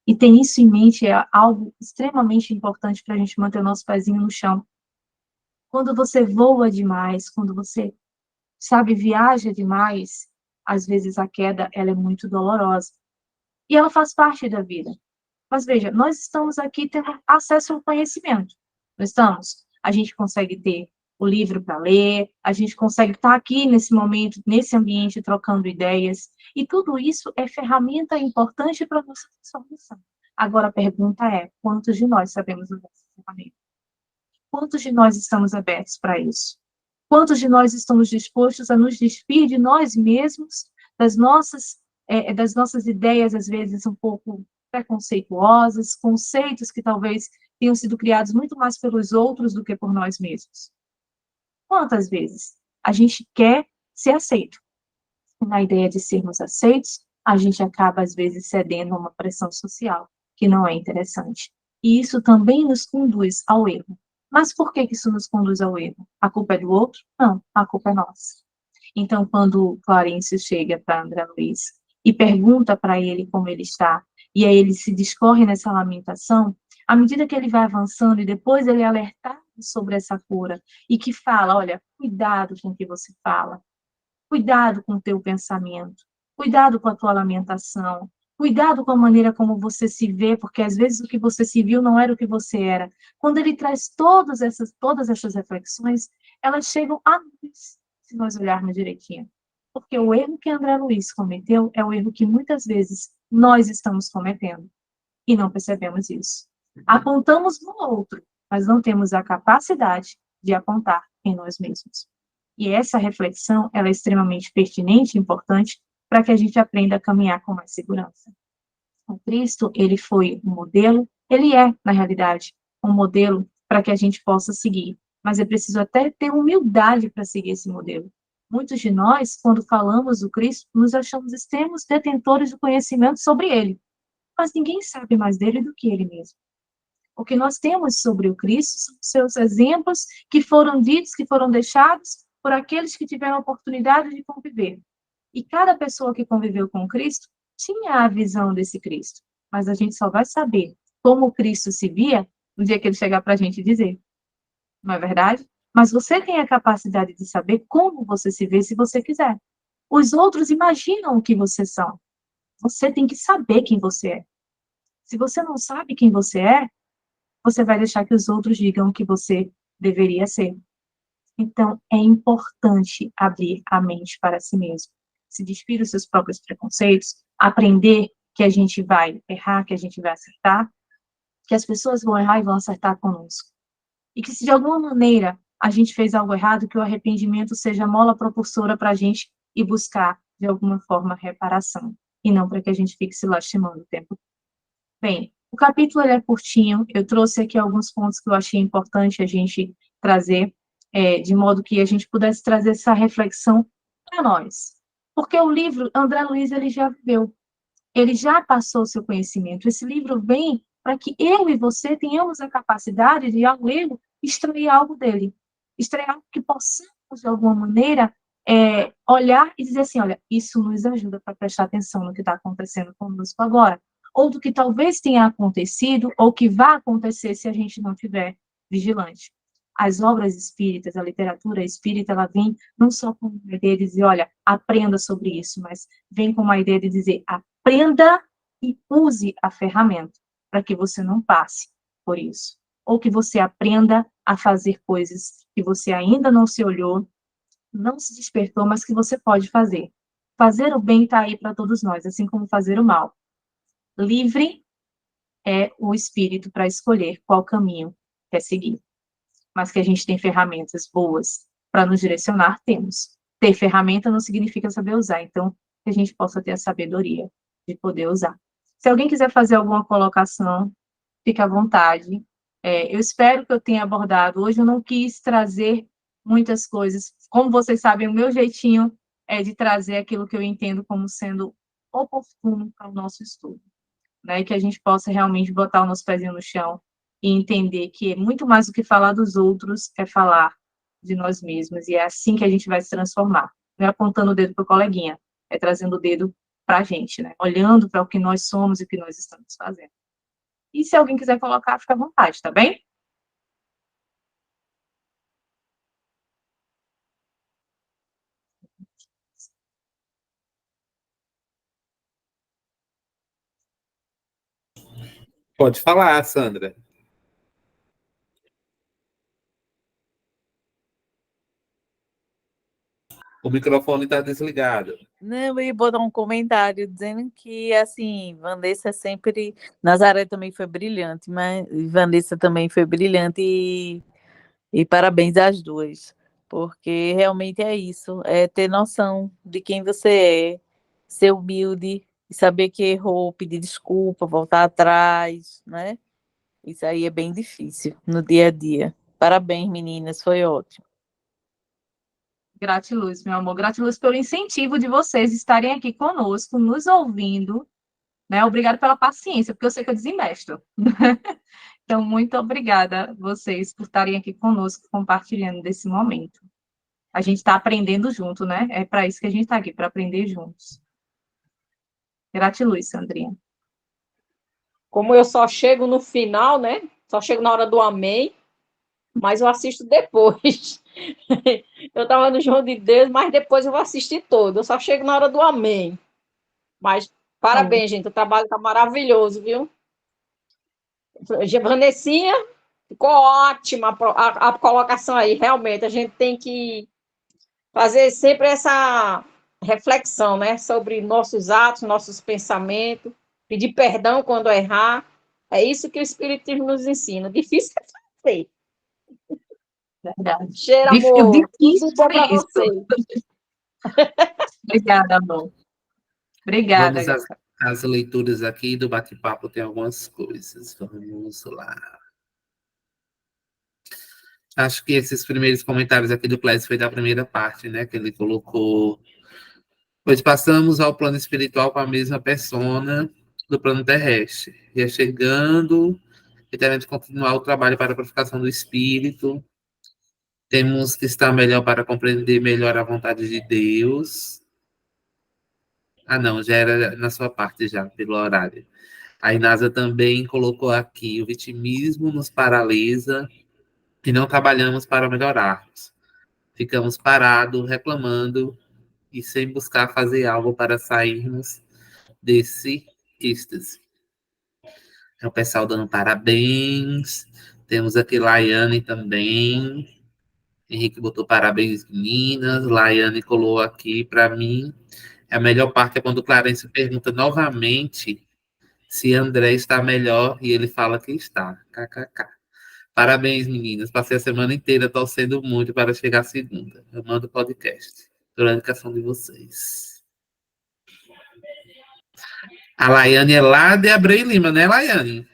E ter isso em mente é algo extremamente importante para a gente manter o nosso pezinho no chão. Quando você voa demais, quando você, viaja demais, às vezes a queda ela é muito dolorosa. E ela faz parte da vida. Mas veja, nós estamos aqui tendo acesso ao conhecimento. Não estamos? A gente consegue ter o livro para ler, a gente consegue estar aqui nesse momento, nesse ambiente, trocando ideias. E tudo isso é ferramenta importante para a nossa transformação. Agora a pergunta é, quantos de nós sabemos usar essa ferramenta? Quantos de nós estamos abertos para isso? Quantos de nós estamos dispostos a nos despir de nós mesmos, das nossas ideias, às vezes, um pouco preconceituosas, conceitos que talvez tenham sido criados muito mais pelos outros do que por nós mesmos? Quantas vezes a gente quer ser aceito? Na ideia de sermos aceitos, a gente acaba, às vezes, cedendo a uma pressão social, que não é interessante. E isso também nos conduz ao erro. Mas por que isso nos conduz ao erro? A culpa é do outro? Não, a culpa é nossa. Então, quando Clarencio chega para André Luiz e pergunta para ele como ele está, e aí ele se discorre nessa lamentação, à medida que ele vai avançando e depois ele é alertado sobre essa cura, e que fala, olha, cuidado com o que você fala, cuidado com o teu pensamento, cuidado com a tua lamentação, cuidado com a maneira como você se vê, porque às vezes o que você se viu não era o que você era. Quando ele traz todas essas reflexões, elas chegam a nós, se nós olharmos direitinho. Porque o erro que André Luiz cometeu é o erro que muitas vezes nós estamos cometendo e não percebemos isso. Apontamos no outro, mas não temos a capacidade de apontar em nós mesmos. E essa reflexão, ela é extremamente pertinente e importante para que a gente aprenda a caminhar com mais segurança. O Cristo, ele foi um modelo, ele é, na realidade, um modelo para que a gente possa seguir. Mas é preciso até ter humildade para seguir esse modelo. Muitos de nós, quando falamos do Cristo, nos achamos extremos detentores do conhecimento sobre ele. Mas ninguém sabe mais dele do que ele mesmo. O que nós temos sobre o Cristo são seus exemplos que foram ditos, que foram deixados por aqueles que tiveram a oportunidade de conviver. E cada pessoa que conviveu com Cristo tinha a visão desse Cristo. Mas a gente só vai saber como o Cristo se via no dia que ele chegar para a gente dizer. Não é verdade? Mas você tem a capacidade de saber como você se vê se você quiser. Os outros imaginam o que vocês são. Você tem que saber quem você é. Se você não sabe quem você é, você vai deixar que os outros digam o que você deveria ser. Então, é importante abrir a mente para si mesmo. Se despir dos seus próprios preconceitos, aprender que a gente vai errar, que a gente vai acertar, que as pessoas vão errar e vão acertar conosco. E que se de alguma maneira a gente fez algo errado, que o arrependimento seja a mola propulsora para a gente ir buscar, de alguma forma, reparação. E não para que a gente fique se lastimando o tempo. Bem, o capítulo ele é curtinho, eu trouxe aqui alguns pontos que eu achei importante a gente trazer, de modo que a gente pudesse trazer essa reflexão para nós. Porque o livro, André Luiz, ele já viveu. ele já passou o seu conhecimento. Esse livro vem para que eu e você tenhamos a capacidade de, ao lê-lo, extrair algo dele. Extrair algo que possamos, de alguma maneira, olhar e dizer assim, olha, isso nos ajuda para prestar atenção no que está acontecendo conosco agora. Ou do que talvez tenha acontecido, ou que vá acontecer se a gente não tiver vigilante. As obras espíritas, a literatura espírita, ela vem não só com a ideia de dizer, olha, aprenda sobre isso, mas vem com uma ideia de dizer, aprenda e use a ferramenta para que você não passe por isso. Ou que você aprenda a fazer coisas que você ainda não se olhou, não se despertou, mas que você pode fazer. Fazer o bem está aí para todos nós, assim como fazer o mal. Livre é o espírito para escolher qual caminho quer seguir. Mas que a gente tem ferramentas boas para nos direcionar, temos. Ter ferramenta não significa saber usar, então que a gente possa ter a sabedoria de poder usar. Se alguém quiser fazer alguma colocação, fique à vontade. Eu espero que eu tenha abordado. Hoje eu não quis trazer muitas coisas. Como vocês sabem, o meu jeitinho é de trazer aquilo que eu entendo como sendo oportuno para o nosso estudo, né? E que a gente possa realmente botar o nosso pezinho no chão e entender que é muito mais do que falar dos outros, é falar de nós mesmos. E é assim que a gente vai se transformar. Não é apontando o dedo para o coleguinha, é trazendo o dedo para a gente, né? Olhando para o que nós somos e o que nós estamos fazendo. E se alguém quiser colocar, fica à vontade, tá bem? Pode falar, Sandra. O microfone está desligado. Não, eu ia botar um comentário dizendo que, assim, Vanessa sempre. Nazaré também foi brilhante, mas Vanessa também foi brilhante e parabéns às duas, porque realmente é isso, é ter noção de quem você é, ser humilde, e saber que errou, pedir desculpa, voltar atrás, né? Isso aí é bem difícil no dia a dia. Parabéns, meninas, foi ótimo. Gratiluz, meu amor. Gratiluz pelo incentivo de vocês estarem aqui conosco, nos ouvindo, né? Obrigada pela paciência, porque eu sei que eu desinvesto. Então, muito obrigada a vocês por estarem aqui conosco, compartilhando desse momento. A gente está aprendendo junto, né? É para isso que a gente está aqui, para aprender juntos. Gratiluz, Sandrinha. Como eu só chego no final, né? Só chego na hora do amém, mas eu assisto depois. Eu estava no João de Deus, mas depois eu vou assistir todo. Eu só chego na hora do amém. Mas parabéns, gente. O trabalho está maravilhoso, viu? Vanessinha, ficou ótima a colocação aí. Realmente, a gente tem que fazer sempre essa reflexão, né? Sobre nossos atos, nossos pensamentos, pedir perdão quando errar. É isso que o Espiritismo nos ensina. Difícil é fazer. Verdade. Cheiro, amor. Difícil Tudo bom para isso. você. Obrigada, amor. Obrigada, Vamos às leituras aqui do bate-papo, tem algumas coisas. Vamos lá. Acho que esses primeiros comentários aqui do Clécio foi da primeira parte, né? Que ele colocou. Pois passamos ao plano espiritual com a mesma persona do plano terrestre. E é chegando e devemos continuar o trabalho para a purificação do espírito. Temos que estar melhor para compreender melhor a vontade de Deus. Ah, não, já era na sua parte já, pelo horário. A Inasa também colocou aqui: o vitimismo nos paralisa e não trabalhamos para melhorarmos. Ficamos parados, reclamando e sem buscar fazer algo para sairmos desse êxtase. É o pessoal dando parabéns. Temos aqui Laiane também. Henrique botou parabéns, meninas. Laiane colou aqui para mim. A melhor parte é quando o Clarence pergunta novamente se André está melhor e ele fala que está. KKK. Parabéns, meninas. Passei a semana inteira torcendo muito para chegar a segunda. Eu mando podcast. Pela indicação de vocês. A Laiane é lá de Abreu e Lima, né, Laiane?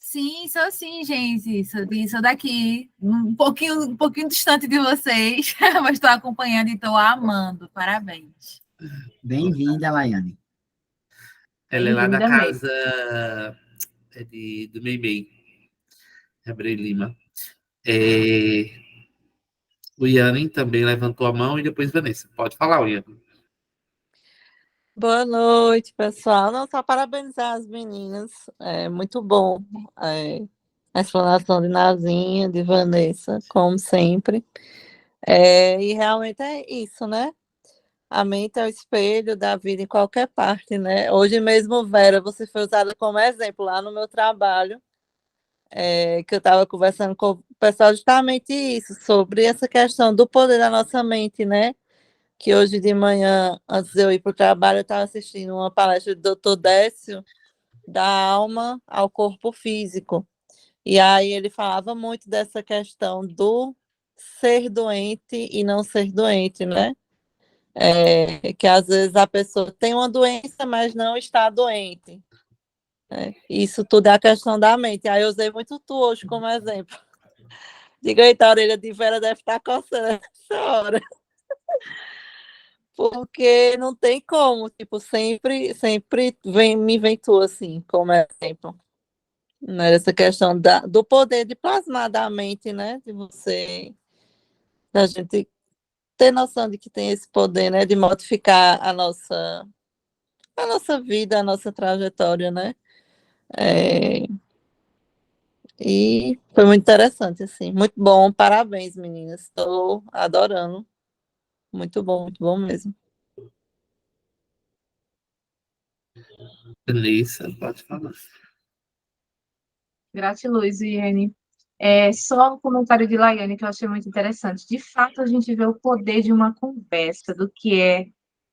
Sim, sou sim, gente. Sou daqui, um pouquinho distante de vocês, mas estou acompanhando e estou amando. Parabéns. Bem-vinda, Laiane. Ela é lá da Bem-vinda mesmo. casa do Meimei, Abreu Lima. O Yanni também levantou a mão e depois Vanessa. Pode falar, Yanni. Boa noite, pessoal. Não, só parabenizar as meninas. É muito bom a explanação de Nazinha, de Vanessa, como sempre. E realmente é isso, né? A mente é o espelho da vida em qualquer parte, né? Hoje mesmo, Vera, você foi usada como exemplo lá no meu trabalho, que eu estava conversando com o pessoal justamente isso, sobre essa questão do poder da nossa mente, né? Que hoje de manhã, antes de eu ir para o trabalho, eu estava assistindo uma palestra do Dr. Décio, da alma ao corpo físico. E aí ele falava muito dessa questão do ser doente e não ser doente, né? Que às vezes a pessoa tem uma doença, mas não está doente. Isso tudo é a questão da mente. Aí eu usei muito tu hoje como exemplo. Diga aí, a orelha de Vera deve estar coçando essa hora. Porque não tem como, tipo, sempre me vem tu assim, como exemplo. Né? Essa questão do poder de plasmar da mente, né? De você, da gente ter noção de que tem esse poder, né? De modificar a nossa vida, a nossa trajetória, né? É, e foi muito interessante, assim. Muito bom, parabéns, meninas. Estou adorando. Muito bom mesmo. Vanessa, pode falar. Gratiluz, Iene. Só um comentário de Laiane que eu achei muito interessante. De fato, a gente vê o poder de uma conversa, do que é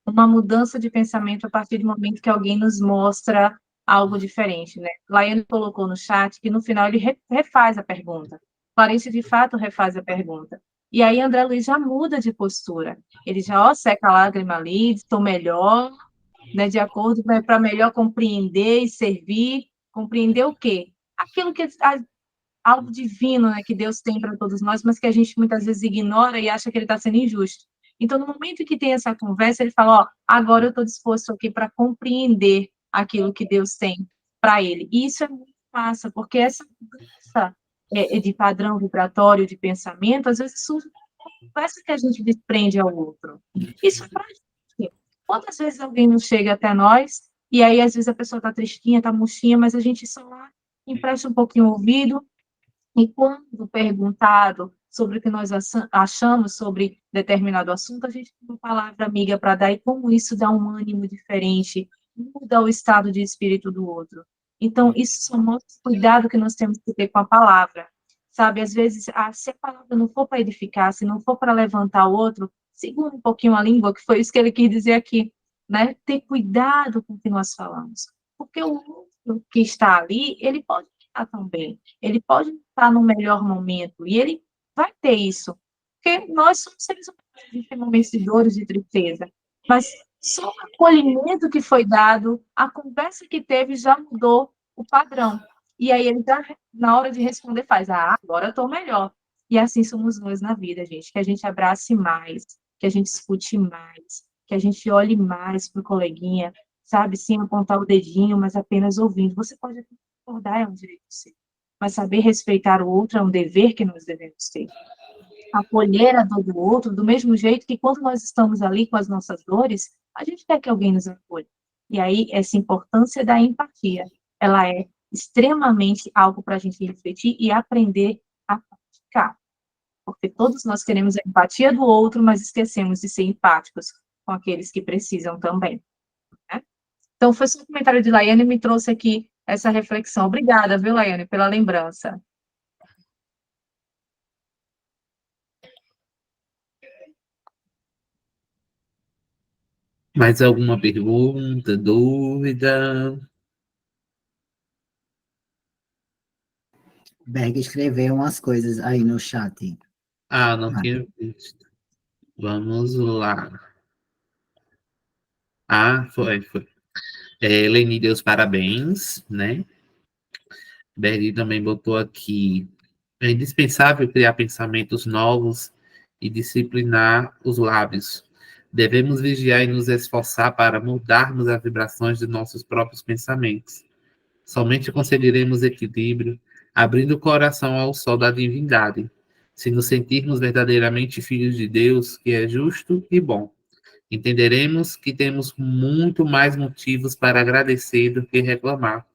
uma mudança de pensamento a partir do momento que alguém nos mostra algo diferente, né? Laiane colocou no chat que no final ele refaz a pergunta. Clarice, de fato, refaz a pergunta. E aí André Luiz já muda de postura. Ele já, seca a lágrima ali, estou melhor, né, de acordo para melhor compreender e servir. Compreender o quê? Aquilo que algo divino, né, que Deus tem para todos nós, mas que a gente muitas vezes ignora e acha que ele está sendo injusto. Então, no momento em que tem essa conversa, ele fala: ó, agora eu estou disposto aqui para compreender aquilo que Deus tem para ele. E isso é muito massa, porque essa mudança de padrão vibratório, de pensamento, às vezes surge uma conversa que a gente desprende ao outro. Isso para a gente. Quantas vezes alguém não chega até nós, e aí às vezes a pessoa está tristinha, está murchinha, mas a gente só lá empresta um pouquinho o ouvido, e quando perguntado sobre o que nós achamos sobre determinado assunto, a gente tem uma palavra amiga para dar, e como isso dá um ânimo diferente, muda o estado de espírito do outro. Então, isso só mostra o cuidado que nós temos que ter com a palavra, sabe? Às vezes, se a palavra não for para edificar, se não for para levantar o outro, segura um pouquinho a língua, que foi isso que ele quis dizer aqui, né? Ter cuidado com o que nós falamos, porque o outro que está ali, ele pode estar também, ele pode estar no melhor momento, e ele vai ter isso, porque nós somos seres humanos, a gente tem momentos de dores, de tristeza, mas só o acolhimento que foi dado, a conversa que teve já mudou o padrão. E aí ele já, na hora de responder, faz: agora eu estou melhor. E assim somos nós na vida, gente, que a gente abrace mais, que a gente escute mais, que a gente olhe mais para o coleguinha, sabe, sem apontar o dedinho, mas apenas ouvindo. Você pode concordar, é um direito seu, mas saber respeitar o outro é um dever que nós devemos ter. Acolher a dor do outro, do mesmo jeito que quando nós estamos ali com as nossas dores, a gente quer que alguém nos acolha. E aí, essa importância da empatia, ela é extremamente algo para a gente refletir e aprender a praticar. Porque todos nós queremos a empatia do outro, mas esquecemos de ser empáticos com aqueles que precisam também. Né? Então, foi só um comentário de Laiane e me trouxe aqui essa reflexão. Obrigada, viu, Laiane, pela lembrança. Mais alguma pergunta, dúvida? Berg escreveu umas coisas aí no chat. Não tinha visto. Vamos lá. Foi. Leni deu os parabéns, né? Berli também botou aqui. É indispensável criar pensamentos novos e disciplinar os lábios. Devemos vigiar e nos esforçar para mudarmos as vibrações de nossos próprios pensamentos. Somente conseguiremos equilíbrio abrindo o coração ao sol da divindade, se nos sentirmos verdadeiramente filhos de Deus, que é justo e bom. Entenderemos que temos muito mais motivos para agradecer do que reclamar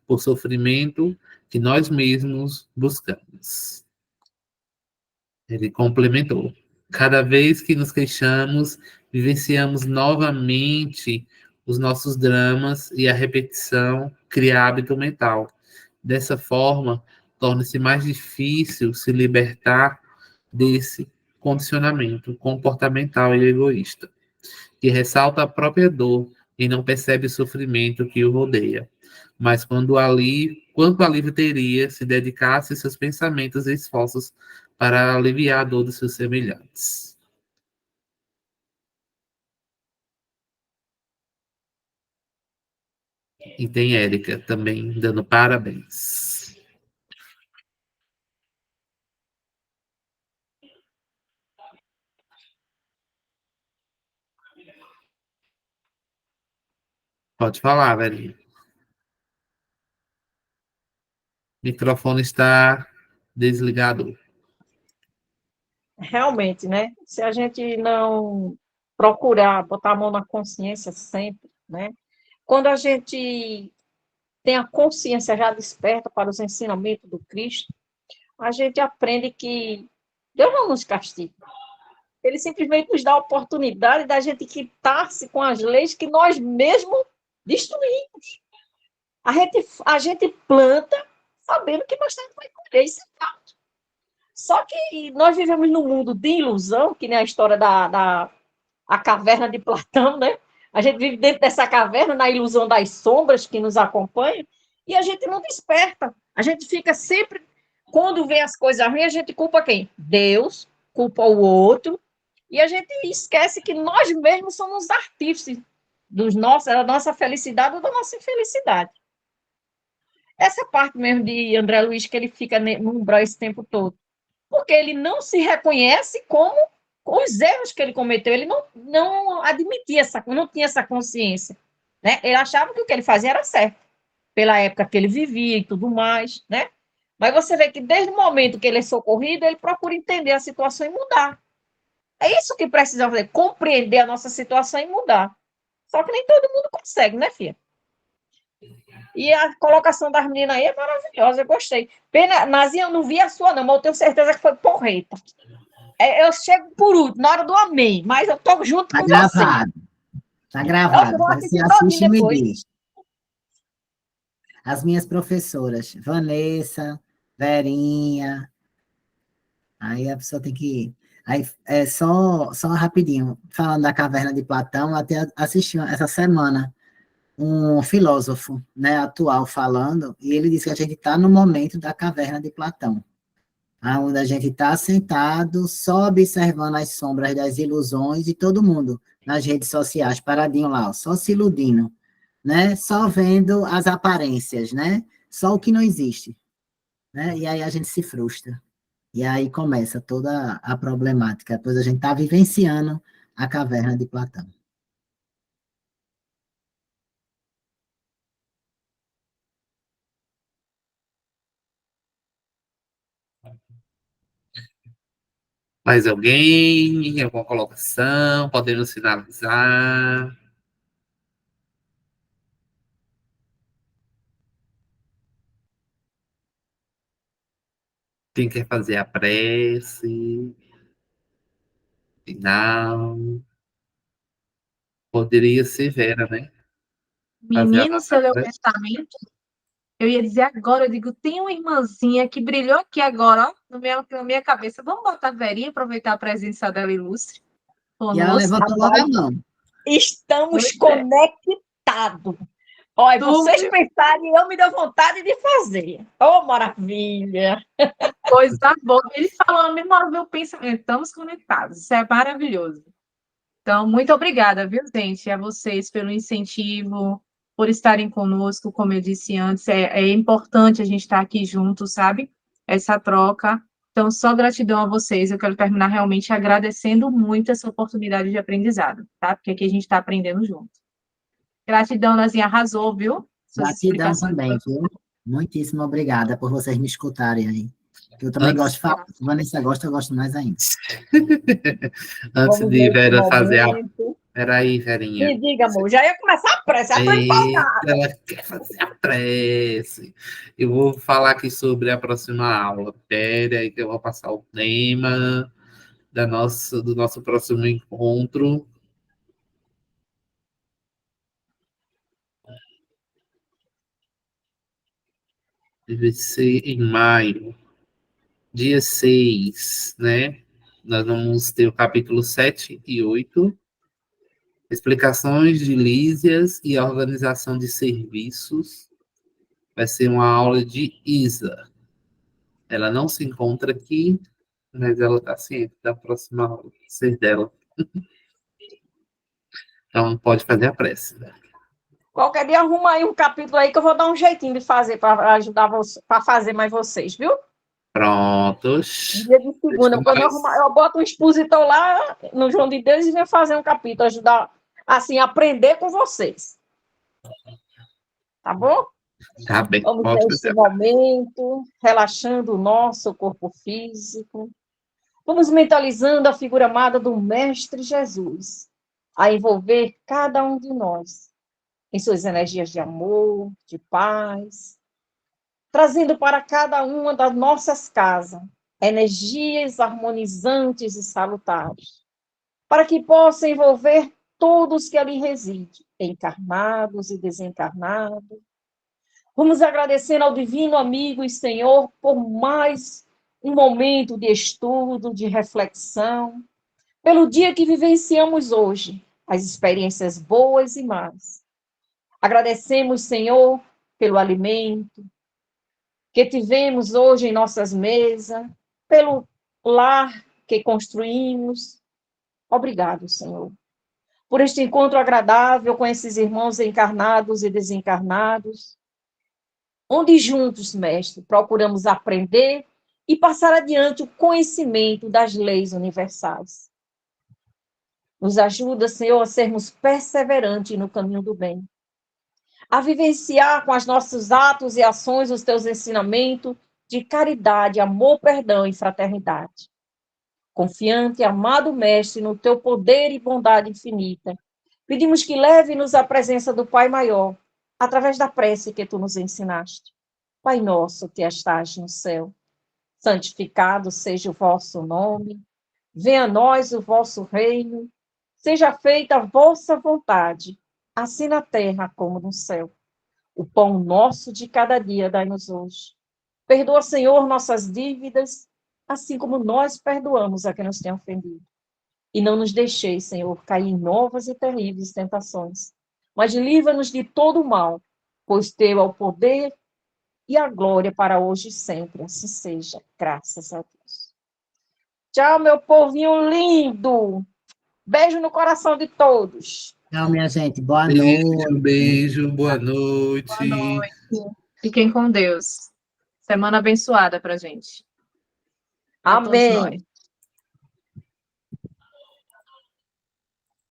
por sofrimento que nós mesmos buscamos. Ele complementou. Cada vez que nos queixamos, vivenciamos novamente os nossos dramas e a repetição cria hábito mental. Dessa forma, torna-se mais difícil se libertar desse condicionamento comportamental e egoísta, que ressalta a própria dor e não percebe o sofrimento que o rodeia. Mas quanto alívio teria se dedicasse seus pensamentos e esforços para aliviar a dor dos seus semelhantes. E tem Érica também dando parabéns. Pode falar, velhinho. O microfone está desligado. Realmente, né? Se a gente não procurar botar a mão na consciência sempre, né? Quando a gente tem a consciência já desperta para os ensinamentos do Cristo, a gente aprende que Deus não nos castiga. Ele simplesmente nos dá a oportunidade da gente quitar-se com as leis que nós mesmos destruímos. A gente planta sabendo que mais tarde vai colher, isso é fato. Só que nós vivemos num mundo de ilusão, que nem a história a caverna de Platão, né? A gente vive dentro dessa caverna, na ilusão das sombras que nos acompanham, e a gente não desperta. A gente fica sempre, quando vem as coisas ruins, a gente culpa quem? Deus, culpa o outro, e a gente esquece que nós mesmos somos os artífices da nossa felicidade ou da nossa infelicidade. Essa parte mesmo de André Luiz, que ele fica no umbral esse tempo todo. Porque ele não se reconhece como os erros que ele cometeu, ele não admitia, não tinha essa consciência. Né? Ele achava que o que ele fazia era certo, pela época que ele vivia e tudo mais. Né? Mas você vê que desde o momento que ele é socorrido, ele procura entender a situação e mudar. É isso que precisa fazer, compreender a nossa situação e mudar. Só que nem todo mundo consegue, né, filha? E a colocação das meninas aí é maravilhosa, eu gostei. Pena, Nazinha, eu não vi a sua, não, mas eu tenho certeza que foi porreta. Eu chego por último, na hora do amém, mas eu tô junto com você. Tá gravado. Você assiste e me diz. As minhas professoras, Vanessa, Verinha. Aí a pessoa tem que. Aí, só rapidinho, falando da caverna de Platão, até assisti essa semana um filósofo, né, atual falando, e ele disse que a gente está no momento da caverna de Platão, onde a gente está sentado, só observando as sombras das ilusões de todo mundo, nas redes sociais, paradinho lá, ó, só se iludindo, né, só vendo as aparências, né, só o que não existe, né, e aí a gente se frustra, e aí começa toda a problemática, depois a gente está vivenciando a caverna de Platão. Mais alguém? Alguma colocação? Podemos finalizar? Quem quer fazer a prece? Final. Poderia ser Vera, né? Fazer a Menino, nossa seu prece. pensamento. Eu ia dizer agora, eu digo, tem uma irmãzinha que brilhou aqui agora, ó, na minha cabeça. Vamos botar a Verinha, aproveitar a presença dela ilustre. E ela levantou logo a mão. Estamos conectados. Olha, vocês pensarem, eu me dou vontade de fazer. Oh, maravilha! Coisa boa. Ele falou, mesmo hora meu pensamento, estamos conectados. Isso é maravilhoso. Então, muito obrigada, viu, gente, a vocês pelo incentivo, por estarem conosco, como eu disse antes, é importante a gente estar aqui junto, sabe? Essa troca. Então, só gratidão a vocês. Eu quero terminar realmente agradecendo muito essa oportunidade de aprendizado, tá? Porque aqui a gente está aprendendo junto. Gratidão, Nazinha, arrasou, viu? Suas Gratidão explicações também, foram- viu? Muitíssimo obrigada por vocês me escutarem aí. Eu também Antes- gosto de falar. Se Vanessa gosta, eu gosto mais ainda. Antes Vamos de nesse Vera fazer a... momento. Peraí, Verinha. Me diga, amor, já ia começar a pressa, já estou Eita, empolgada. ela quer fazer a prece. Eu vou falar aqui sobre a próxima aula. Pera aí que eu vou passar o tema do nosso próximo encontro. Deve ser em maio, dia 6, né? Nós vamos ter o capítulo 7 e 8, explicações de Lísias e organização de serviços. Vai ser uma aula de Isa. Ela não se encontra aqui, mas ela está ciente da próxima aula ser dela. Então, pode fazer a prece. Né? Qualquer dia arruma aí um capítulo aí que eu vou dar um jeitinho de fazer para ajudar você, para fazer mais vocês, viu? Prontos. Dia de segunda, quando eu arrumar, eu boto um expositor lá no João de Deus e venho fazer um capítulo, ajudar, assim, a aprender com vocês. Tá bom? Tá bem, Vamos pode neste fazer. momento, relaxando o nosso corpo físico. Vamos mentalizando a figura amada do Mestre Jesus, a envolver cada um de nós em suas energias de amor, de paz, trazendo para cada uma das nossas casas energias harmonizantes e salutares, para que possa envolver todos que ali residem, encarnados e desencarnados. Vamos agradecendo ao Divino Amigo e Senhor por mais um momento de estudo, de reflexão, pelo dia que vivenciamos hoje, as experiências boas e más. Agradecemos, Senhor, pelo alimento que tivemos hoje em nossas mesas, pelo lar que construímos. Obrigado, Senhor, por este encontro agradável com esses irmãos encarnados e desencarnados, onde juntos, Mestre, procuramos aprender e passar adiante o conhecimento das leis universais. Nos ajuda, Senhor, a sermos perseverantes no caminho do bem, a vivenciar com os nossos atos e ações os teus ensinamentos de caridade, amor, perdão e fraternidade. Confiante, amado Mestre, no teu poder e bondade infinita, pedimos que leve-nos à presença do Pai Maior, através da prece que tu nos ensinaste. Pai nosso que estás no céu, santificado seja o vosso nome, venha a nós o vosso reino, seja feita a vossa vontade, assim na terra como no céu. O pão nosso de cada dia dai-nos hoje. Perdoa, Senhor, nossas dívidas, assim como nós perdoamos a quem nos tem ofendido. E não nos deixeis, Senhor, cair em novas e terríveis tentações, mas livra-nos de todo o mal, pois teu é o poder e a glória para hoje e sempre. Assim seja, graças a Deus. Tchau, meu povinho lindo. Beijo no coração de todos. Tchau, minha gente. Boa Beijo, noite. beijo, boa noite. Boa noite. Fiquem com Deus. Semana abençoada para gente. Pra todos Amém. nós.